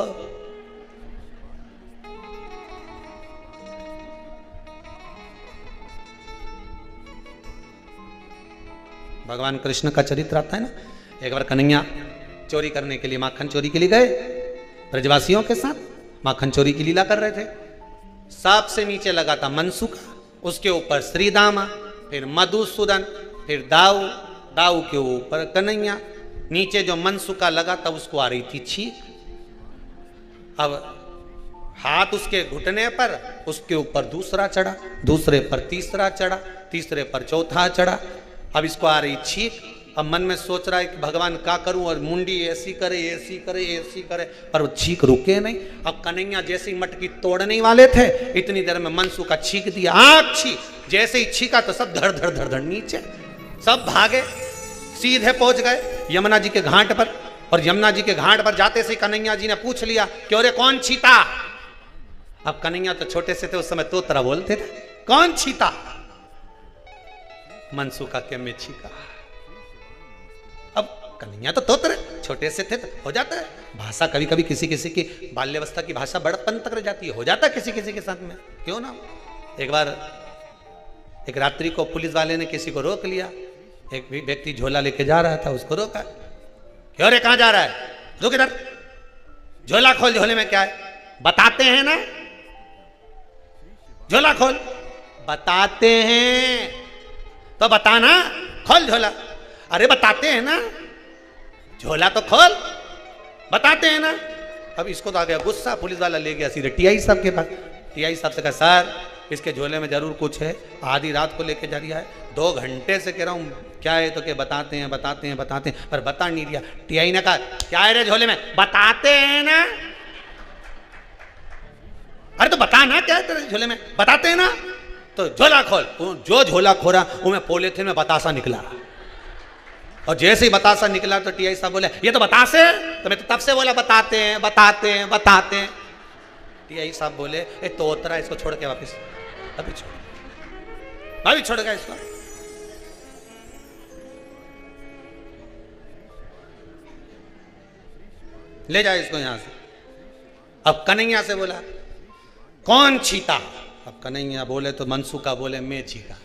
भगवान कृष्ण का चरित्र आता है ना। एक बार कन्हैया चोरी करने के लिए, माखन चोरी के लिए गए ब्रजवासियों के साथ, माखन चोरी की लीला कर रहे थे। सबसे नीचे लगा था मनसुखा, उसके ऊपर श्रीदामा, फिर मधुसूदन, फिर दाऊ, दाऊ के ऊपर कन्हैया, नीचे जो मनसुखा लगा था उसको आ रही थी छींक। अब हाथ उसके घुटने पर, उसके ऊपर दूसरा चढ़ा, दूसरे पर तीसरा चढ़ा, तीसरे पर चौथा चढ़ा। अब इसको आ रही छींक। अब मन में सोच रहा है कि भगवान क्या करूं, और मुंडी ऐसी करे, ऐसी करे, ऐसी करे, पर वो छींक रुके नहीं। अब कन्हैया जैसे ही मटकी तोड़ने वाले थे, इतनी देर में मनसुखा छींक दिया, आग छींक। जैसे ही छींका तो सब धड़ धड़ धड़ धड़ नीचे, सब भागे, सीधे पहुंच गए यमुना जी के घाट पर। और यमुना जी के घाट पर जाते से कन्हैया जी ने पूछ लिया क्यों रे कौन छीता। अब कन्हैया तो छोटे से थे उस समय, तोतरा बोलते थे, कौन छीता। मनसुखा के में छीका। अब कन्हैया तो तोतरे, छोटे से थे तो हो जाता है भाषा, कभी कभी किसी किसी की बाल्यावस्था की भाषा बड़पन तक रह जाती है, हो जाता है किसी किसी के साथ में, क्यों ना। एक बार एक रात्रि को पुलिस वाले ने किसी को रोक लिया, एक व्यक्ति झोला लेके जा रहा था, उसको रोका, क्यों रे कहां जा रहा है, रुक इधर, झोला खोल, झोले में क्या है, बताते हैं ना, झोला खोल, बताते हैं तो बताना, खोल झोला, अरे बताते हैं ना, झोला तो खोल, बताते हैं ना। अब इसको तो आ गया गुस्सा, पुलिस वाला ले गया सीधे टीआई साहब के पास। टीआई साहब से कहा सर इसके झोले में जरूर कुछ है, आधी रात को लेके जा रहा है, 2 घंटे से कह रहा हूं क्या है, तो क्या बताते हैं बताते हैं बताते हैं, पर बता नहीं दिया। टीआई ने कहा क्या है रे झोले में, बताते हैं ना, अरे तो बता ना क्या है तेरे झोले में, बताते हैं ना, तो झोला खोल। जो झोला खोला उनमें पॉलीथिन में बतासा निकला, और जैसे ही बतासा निकला तो टीआई साहब बोले ये तो बतासे, तो मैं तो तब से बोला बताते हैं बताते हैं बताते हैं। टीआई साहब बोले ए तोतरा, इसको छोड़ के वापस, अभी छोड़ गया इसको। ले जाए इसको यहां से। अब कन्हैया से बोला कौन छीता। अब कन्हैया बोले तो मनसुखा बोले मैं छीका।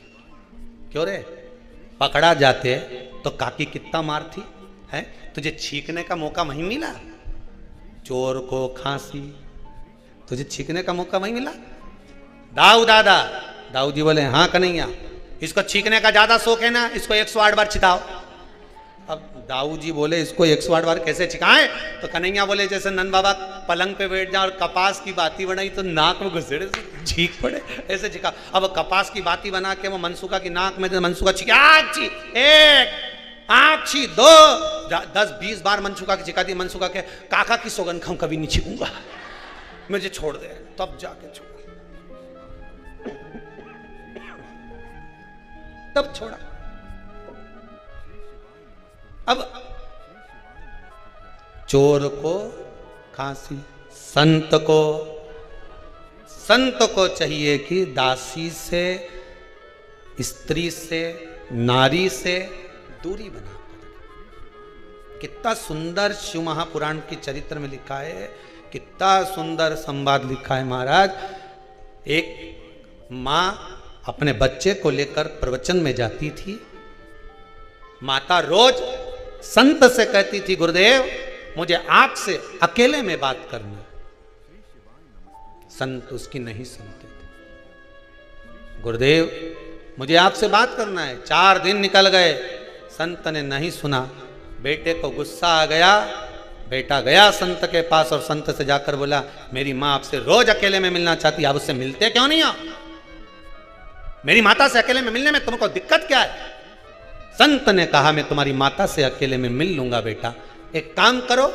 क्यों रे, पकड़ा जाते तो काकी कितना मार थी है, तुझे छींकने का मौका वहीं मिला। चोर को खांसी, तुझे छींकने का मौका वहीं मिला। दाऊ दादा, दाऊ जी बोले हाँ कन्हैया, इसको छींकने का ज्यादा शौक है ना, इसको 108 बार छिटाओ। अब दाऊ जी बोले इसको 108 बार कैसे छिकाएं, तो कन्हैया बोले जैसे नंद बाबा पलंग पे बैठ जाए और कपास की बाती बनाई तो नाक में घुसेड़े छींक पड़े, ऐसे छिका। अब कपास की बाती बना के वो मनसुखा की नाक में मनसुखा छिका, आग छी, एक आग छी, 2 10-20 बार मनसुखा की छिका दी। मनसुखा के काका की सौगंध खाऊं, कभी नहीं छिकूंगा, मुझे छोड़ दे। तब जाके छोड़ा, तब छोड़ा। अब चोर को खांसी, संत को चाहिए कि दासी से, स्त्री से, नारी से दूरी बना कर। कितना सुंदर शिव महापुराण के चरित्र में लिखा है, कितना सुंदर संवाद लिखा है महाराज। एक मां अपने बच्चे को लेकर प्रवचन में जाती थी। माता रोज संत से कहती थी, गुरुदेव मुझे आपसे अकेले में बात करनी। संत उसकी नहीं सुनते थे। गुरुदेव मुझे आपसे बात करना है। 4 दिन निकल गए, संत ने नहीं सुना। बेटे को गुस्सा आ गया। बेटा गया संत के पास और संत से जाकर बोला, मेरी माँ आपसे रोज अकेले में मिलना चाहती है, आप उससे मिलते क्यों नहीं हो? मेरी माता से अकेले में मिलने में तुमको दिक्कत क्या है? संत ने कहा, मैं तुम्हारी माता से अकेले में मिल लूंगा बेटा। एक काम करो,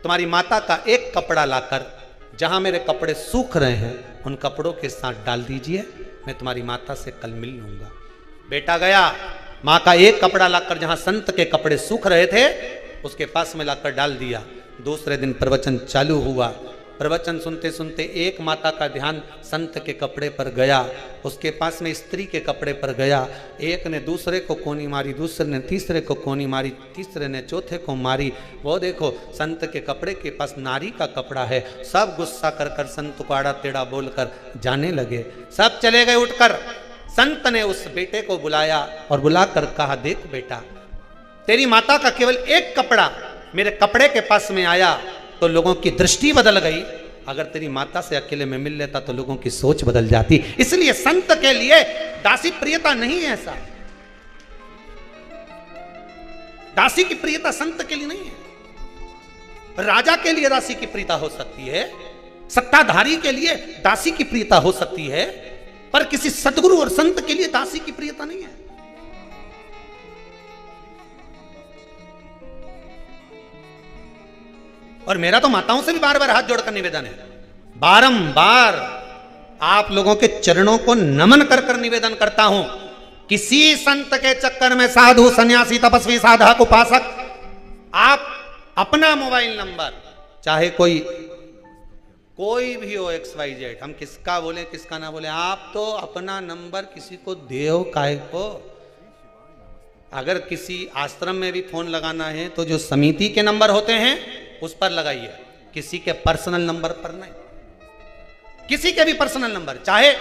तुम्हारी माता का एक कपड़ा लाकर जहां मेरे कपड़े सूख रहे हैं उन कपड़ों के साथ डाल दीजिए, मैं तुम्हारी माता से कल मिल लूंगा। बेटा गया, मां का एक कपड़ा लाकर जहां संत के कपड़े सूख रहे थे उसके पास में लाकर डाल दिया। दूसरे दिन प्रवचन चालू हुआ। प्रवचन सुनते सुनते एक माता का ध्यान संत के कपड़े पर गया, उसके पास में स्त्री के कपड़े पर गया। एक ने दूसरे को कोनी मारी, दूसरे ने तीसरे को कोनी मारी, तीसरे ने चौथे को मारी। वो देखो संत के कपड़े के पास नारी का कपड़ा है। सब गुस्सा कर कर संत को आड़ा टेढ़ा बोलकर जाने लगे। सब चले गए उठकर। संत ने उस बेटे को बुलाया और बुलाकर कहा, देख बेटा, तेरी माता का केवल एक कपड़ा मेरे कपड़े के पास में आया तो लोगों की दृष्टि बदल गई। अगर तेरी माता से अकेले में मिल लेता तो लोगों की सोच बदल जाती। इसलिए संत के लिए दासी प्रियता नहीं है। ऐसा दासी की प्रियता संत के लिए नहीं है। राजा के लिए दासी की प्रियता हो सकती है, सत्ताधारी के लिए दासी की प्रियता हो सकती है, पर किसी सतगुरु और संत के लिए दासी की प्रियता नहीं है। और मेरा तो माताओं से भी बार बार हाथ जोड़कर निवेदन है, बारंबार आप लोगों के चरणों को नमन कर कर निवेदन करता हूं, किसी संत के चक्कर में साधु, सन्यासी, तपस्वी, साधक, उपासक, आप अपना मोबाइल नंबर, चाहे कोई भी हो, XYZ, हम किसका बोले किसका ना बोले, आप तो अपना नंबर किसी को देओ काहे को। अगर किसी आश्रम में भी फोन लगाना है तो जो समिति के नंबर होते हैं उस पर लगाइए, किसी के पर्सनल नंबर पर नहीं। किसी के भी पर्सनल नंबर, चाहे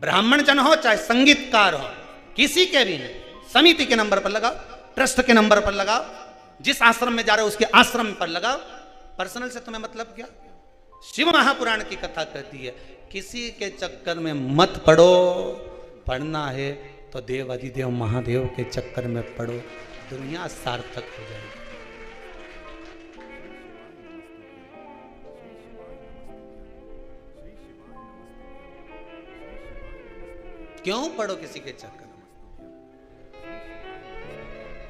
ब्राह्मण जन हो चाहे संगीतकार हो, किसी के भी नहीं, समिति के नंबर पर लगाओ, ट्रस्ट के नंबर पर लगाओ, जिस आश्रम में जा रहे हो उसके आश्रम पर लगाओ। पर्सनल से तुम्हें मतलब क्या? शिव महापुराण की कथा कहती है, किसी के चक्कर में मत पड़ो। पढ़ना है तो देव अधिदेव महादेव के चक्कर में पढ़ो, दुनिया सार्थक हो जाएगी। क्यों पढ़ो किसी के चक्कर में?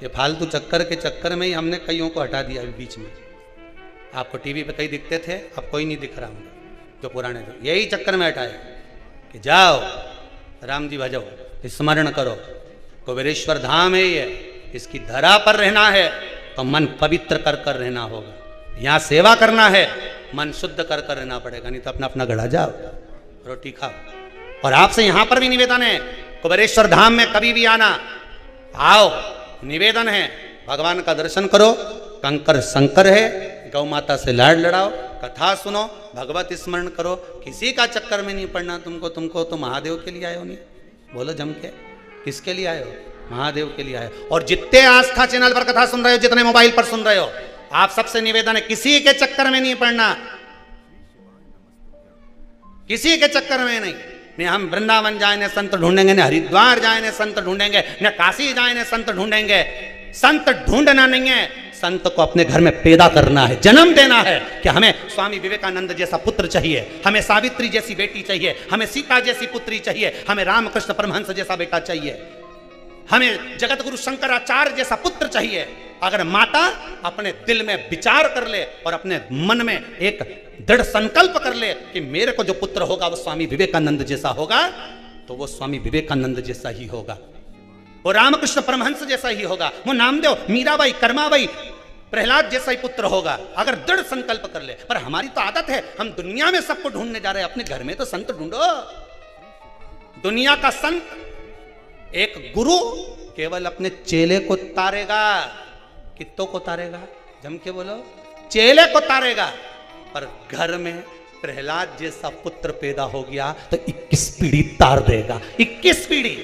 ये फालतू चक्कर के चक्कर में ही हमने कईयों को हटा दिया। बीच में आपको टीवी पे कई दिखते थे, अब कोई नहीं दिख रहा होगा, जो पुराने थे, यही चक्कर में हटाए कि जाओ राम जी भजो, स्मरण करो, कुबेरेश्वर धाम है ये, इसकी धरा पर रहना है तो मन पवित्र कर कर रहना होगा। यहाँ सेवा करना है, मन शुद्ध कर कर रहना पड़ेगा, नहीं तो अपना अपना गढ़ा जाओ, रोटी खाओ। और आपसे यहां पर भी निवेदन है, कुबेरेश्वर धाम में कभी भी आना, आओ, निवेदन है, भगवान का दर्शन करो, कंकर शंकर है, गौ माता से लाड़ लड़ाओ, कथा सुनो, भगवत स्मरण करो, किसी का चक्कर में नहीं पड़ना तुमको तो महादेव के लिए आए हो। नहीं बोलो जम के, किसके लिए आए हो? महादेव के लिए आए हो। और जितने आस्था चैनल पर कथा सुन रहे हो, जितने मोबाइल पर सुन रहे हो, आप सबसे निवेदन है, किसी के चक्कर में नहीं पड़ना, किसी के चक्कर में नहीं। हम वृंदावन जाए ने संत ढूंढेंगे, न हरिद्वार जाए ने संत ढूंढेंगे, न काशी जाए ने संत ढूंढेंगे। संत ढूंढना नहीं है, संत को अपने घर में पैदा करना है, जन्म देना है कि हमें स्वामी विवेकानंद जैसा पुत्र चाहिए, हमें सावित्री जैसी बेटी चाहिए, हमें सीता जैसी पुत्री चाहिए, हमें रामकृष्ण परमहंस जैसा बेटा चाहिए, हमें जगत गुरु शंकराचार्य जैसा पुत्र चाहिए। अगर माता अपने दिल में विचार कर ले और अपने मन में एक दृढ़ संकल्प कर ले कि मेरे को जो पुत्र होगा वो स्वामी विवेकानंद जैसा होगा, तो वो स्वामी विवेकानंद जैसा ही होगा, वो रामकृष्ण परमहंस जैसा ही होगा, वो नामदेव, मीराबाई, कर्माबाई, प्रहलाद जैसा ही पुत्र होगा, अगर दृढ़ संकल्प कर ले। पर हमारी तो आदत है, हम दुनिया में सबको ढूंढने जा रहे हैं, अपने घर में तो संत ढूंढो। दुनिया का संत एक गुरु केवल अपने चेले को तारेगा, कित्तों को तारेगा, जम के बोलो, चेले को तारेगा। पर घर में प्रहलाद जैसा पुत्र पैदा हो गया तो 21 पीढ़ी तार देगा। 21 पीढ़ी।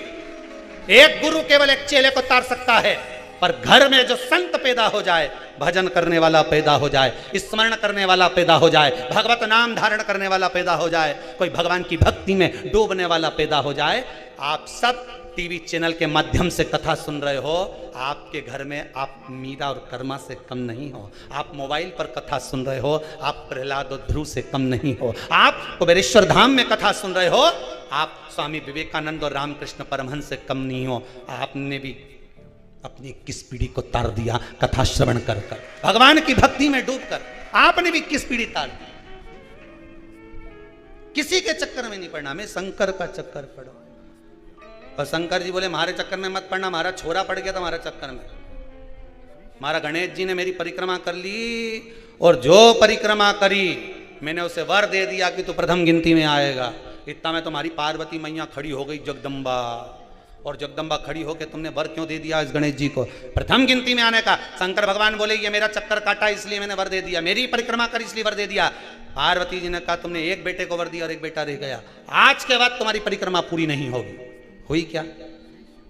एक गुरु केवल एक चेले को तार सकता है, पर घर में जो संत पैदा हो जाए, भजन करने वाला पैदा हो जाए, स्मरण करने वाला पैदा हो जाए, भगवत नाम धारण करने वाला पैदा हो जाए, कोई भगवान की भक्ति में डूबने वाला पैदा हो जाए। आप सब टीवी चैनल के माध्यम से कथा सुन रहे हो, आपके घर में आप मीरा और कर्मा से कम नहीं हो, आप मोबाइल पर कथा सुन रहे हो, आप प्रहलाद और ध्रुव से कम नहीं हो, आप कुबेरेश्वर धाम में कथा सुन रहे हो, आप स्वामी विवेकानंद और रामकृष्ण परमहंस से कम नहीं हो। आपने भी अपनी 21 पीढ़ी को तार दिया कथा श्रवण कर कर, भगवान की भक्ति में डूबकर आपने भी 21 पीढ़ी तार दी। किसी के चक्कर में नहीं पड़ना, हमें शंकर का चक्कर पड़ो। और शंकर जी बोले हमारे चक्कर में मत पड़ना, हमारा छोरा पड़ गया था हमारे चक्कर में। हमारा गणेश जी ने मेरी परिक्रमा कर ली, और जो परिक्रमा करी मैंने उसे वर दे दिया कि तू प्रथम गिनती में आएगा। इतना में तुम्हारी पार्वती मैया खड़ी हो गई, जगदम्बा, और जगदम्बा खड़ी होकर तुमने वर क्यों दे दिया इस गणेश जी को प्रथम गिनती में आने का। शंकर भगवान बोले ये मेरा चक्कर काटा इसलिए मैंने वर दे दिया, मेरी परिक्रमा कर इसलिए वर दे दिया। पार्वती जी ने कहा तुमने एक बेटे को वर दिया और एक बेटा रह गया, आज के बाद तुम्हारी परिक्रमा पूरी नहीं होगी। हुई क्या?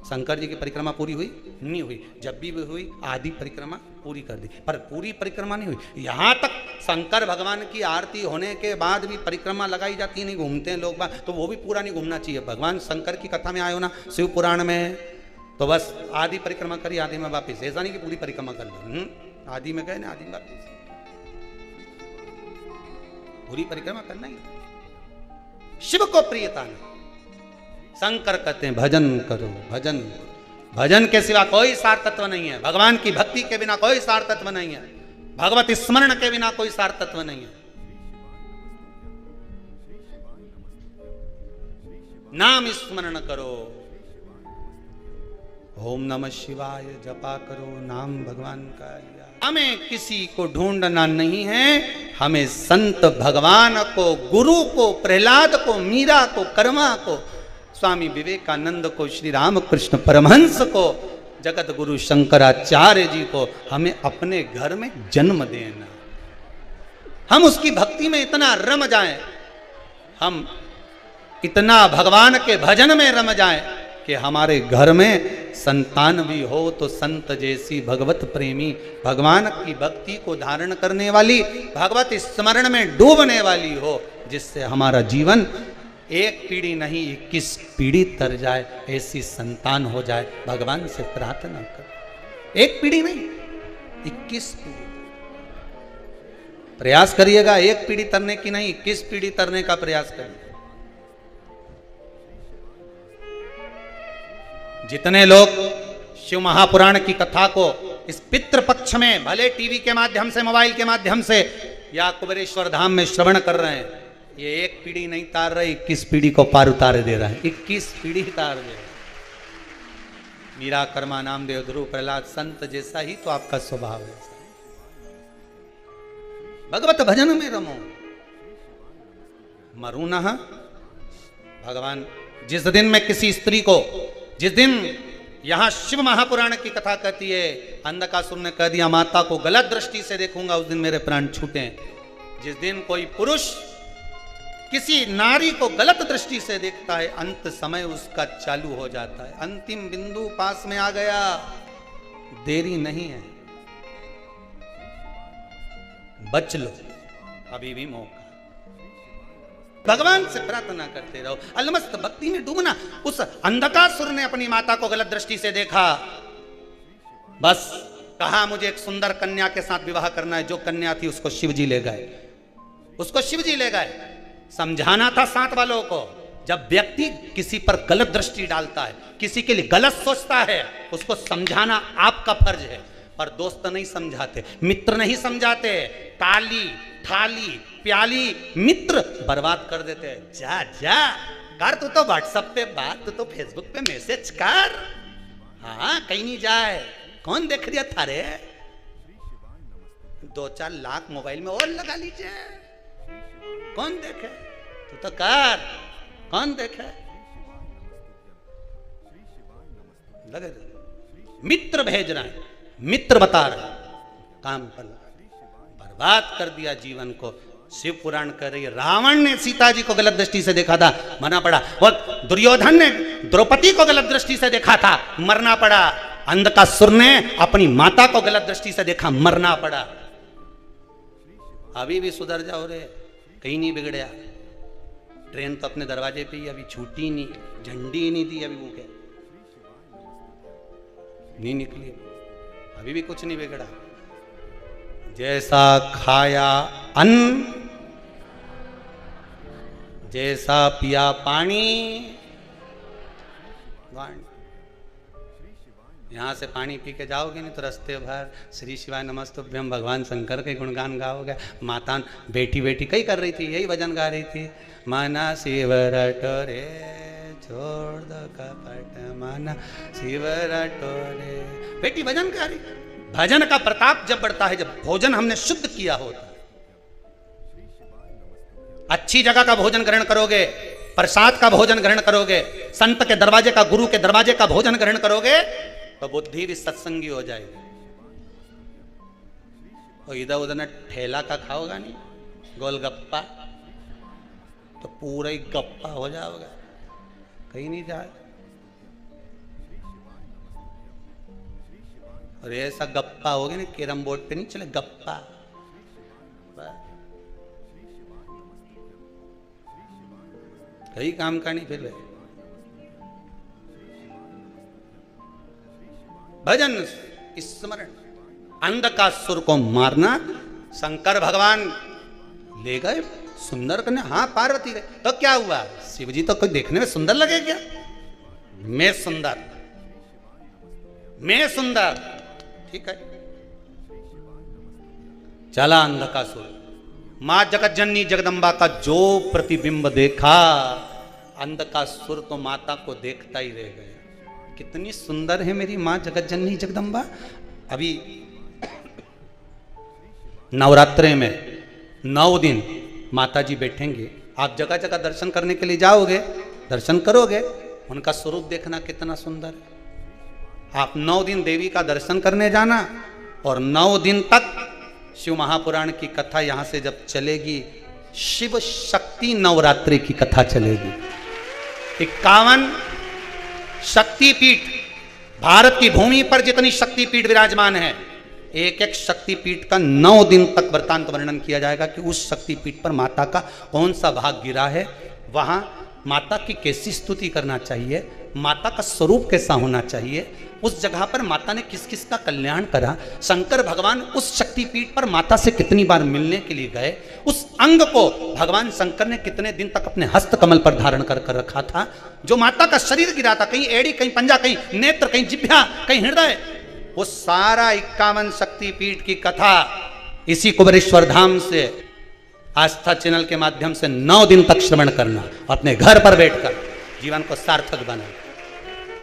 शंकर जी की परिक्रमा पूरी हुई? नहीं हुई। जब भी हुई आधी परिक्रमा पूरी कर दी, पर पूरी परिक्रमा नहीं हुई। यहां तक शंकर भगवान की आरती होने के बाद भी परिक्रमा लगाई जाती नहीं, घूमते हैं लोग, तो वो भी पूरा नहीं घूमना चाहिए। भगवान शंकर की कथा में आए हो ना शिव पुराण में, तो बस आधी परिक्रमा करी, आधी में वापिस, ऐसा नहीं कि पूरी परिक्रमा कर लो, आधी में गए ना आधी में वापिस, पूरी परिक्रमा करना ही। शिव को प्रियता नहीं। शंकर कहते हैं भजन करो, भजन, भजन के सिवा कोई सार तत्व नहीं है, भगवान की भक्ति के बिना कोई सार तत्व नहीं है, भगवत स्मरण के बिना कोई सार तत्व नहीं है। नाम स्मरण करो, ओम नमः शिवाय जपा करो, नाम भगवान का लिया। हमें किसी को ढूंढना नहीं है, हमें संत भगवान को, गुरु को, प्रहलाद को, मीरा को, कर्मा को, स्वामी विवेकानंद को, श्री रामकृष्ण परमहंस को, जगत गुरु शंकराचार्य जी को हमें अपने घर में जन्म देना। हम उसकी भक्ति में इतना रम जाएं, हम इतना भगवान के भजन में रम जाएं कि हमारे घर में संतान भी हो तो संत जैसी भगवत प्रेमी, भगवान की भक्ति को धारण करने वाली, भगवत स्मरण में डूबने वाली हो, जिससे हमारा जीवन एक पीढ़ी नहीं 21 पीढ़ी तर जाए, ऐसी संतान हो जाए। भगवान से प्रार्थना कर, एक पीढ़ी नहीं 21 पीढ़ी प्रयास करिएगा, एक पीढ़ी तरने की नहीं 21 पीढ़ी तरने का प्रयास करिए। जितने लोग शिव महापुराण की कथा को इस पितृपक्ष में भले टीवी के माध्यम से, मोबाइल के माध्यम से या कुबेरेश्वर धाम में श्रवण कर रहे हैं, ये एक पीढ़ी नहीं तार रहे, 21 पीढ़ी को पार उतारे दे रहा है, 21 पीढ़ी तार दे। मीरा, कर्मा, नामदेव, ध्रुव, प्रहलाद, संत जैसा ही तो आपका स्वभाव है। भगवत भजन में रमो, मरू न। भगवान जिस दिन मैं किसी स्त्री को, जिस दिन यहां शिव महापुराण की कथा कहती है, अंधकासुर ने कह दिया माता को गलत दृष्टि से देखूंगा, उस दिन मेरे प्राण छूटे। जिस दिन कोई पुरुष किसी नारी को गलत दृष्टि से देखता है, अंत समय उसका चालू हो जाता है, अंतिम बिंदु पास में आ गया, देरी नहीं है, बच लो, अभी भी मौका। भगवान से प्रार्थना करते रहो, अलमस्त भक्ति में डूबना। उस अंधकासुर ने अपनी माता को गलत दृष्टि से देखा, बस कहा मुझे एक सुंदर कन्या के साथ विवाह करना है। जो कन्या थी उसको शिवजी ले गए, उसको शिवजी ले गए। समझाना था साथ वालों को, जब व्यक्ति किसी पर गलत दृष्टि डालता है, किसी के लिए गलत सोचता है, उसको समझाना आपका फर्ज है। पर दोस्त नहीं समझाते, मित्र नहीं समझाते, ताली थाली प्याली मित्र बर्बाद कर देते हैं। जा जा कर, तू तो व्हाट्सएप पे बात, तू तो फेसबुक पे मैसेज कर, हाँ कहीं नहीं जाए। कौन देख दिया थारे? 2-4 लाख मोबाइल में और लगा लीजिए, कौन देखे? तू तो कर, कौन देखे? लगे मित्र भेज रहा है, मित्र बता रहा है, काम पर बर्बाद कर दिया जीवन को। शिव पुराण कर रही है, रावण ने सीता जी को गलत दृष्टि से देखा था, मरना पड़ा। और दुर्योधन ने द्रौपदी को गलत दृष्टि से देखा था, मरना पड़ा। अंधकासुर ने अपनी माता को गलत दृष्टि से देखा, मरना पड़ा। अभी भी सुधर जाओ रे, कहीं नहीं बिगड़या। ट्रेन तो अपने दरवाजे पे ही अभी छूटी नहीं, झंडी ही नहीं दी अभी, मुंह के नहीं निकली, अभी भी कुछ नहीं बिगड़ा। जैसा खाया अन्न, जैसा पिया पानी, यहां से पानी पी के जाओगे नहीं तो रास्ते भर श्री शिवाय नमस्तुभ्यम भगवान शंकर के गुणगान गाओगे। माता बैठी बैठी कई कर रही थी, यही भजन गा रही थी, माना शिव रटोरे छोड़ दो कपट, माना शिव रटोरे, बेटी भजन गा रही। भजन का प्रताप जब बढ़ता है, जब भोजन हमने शुद्ध किया होता। अच्छी जगह का भोजन ग्रहण करोगे, प्रसाद का भोजन ग्रहण करोगे, संत के दरवाजे का, गुरु के दरवाजे का भोजन ग्रहण करोगे, तो बुद्धि भी सत्संगी हो जाएगी। और इधर उधर न ठेला का खाओगा नहीं, गोलगप्पा, तो पूरा ही गप्पा हो जाओगा, कहीं नहीं जाए। और ऐसा गप्पा हो गया ना, कैरम बोर्ड पे नहीं चले, गप्पा। कई काम का नहीं, फिर भजन स्मरण। अंधकासुर को मारना शंकर भगवान ले गए, सुंदर करने। हाँ पार्वती गए तो क्या हुआ? शिवजी तो कोई देखने में सुंदर लगे क्या? मैं सुंदर, मैं सुंदर, ठीक है। चला अंधकासुर, मां जगत जननी जगदम्बा का जो प्रतिबिंब देखा, अंधकासुर तो माता को देखता ही रह गया। कितनी सुंदर है मेरी मां जगत जननी जगदम्बा। अभी नवरात्रे में 9 दिन माता जी बैठेंगे, आप जगह जगह दर्शन करने के लिए जाओगे, दर्शन करोगे, उनका स्वरूप देखना कितना सुंदर है। आप 9 दिन देवी का दर्शन करने जाना, और 9 दिन तक शिव महापुराण की कथा यहां से जब चलेगी, शिव शक्ति नवरात्रि की कथा चलेगी। 51 शक्तिपीठ, भारत की भूमि पर जितनी शक्तिपीठ विराजमान है, एक एक शक्तिपीठ का 9 दिन तक वृत्तांत वर्णन किया जाएगा कि उस शक्तिपीठ पर माता का कौन सा भाग गिरा है, वहां माता की कैसी स्तुति करना चाहिए, माता का स्वरूप कैसा होना चाहिए, उस जगह पर माता ने किस किस का कल्याण करा, शंकर भगवान उस शक्तिपीठ पर माता से कितनी बार मिलने के लिए गए, उस अंग को भगवान शंकर ने कितने दिन तक अपने हस्त कमल पर धारण कर रखा था, जो माता का शरीर गिरा था, कहीं एड़ी, कहीं पंजा, कहीं नेत्र, कहीं जिह्वा, कहीं हृदय, वो सारा 51 शक्तिपीठ की कथा इसी कुबेरेश्वर धाम से आस्था चैनल के माध्यम से 9 दिन तक श्रवण करना, अपने घर पर बैठकर जीवन को सार्थक बनाना।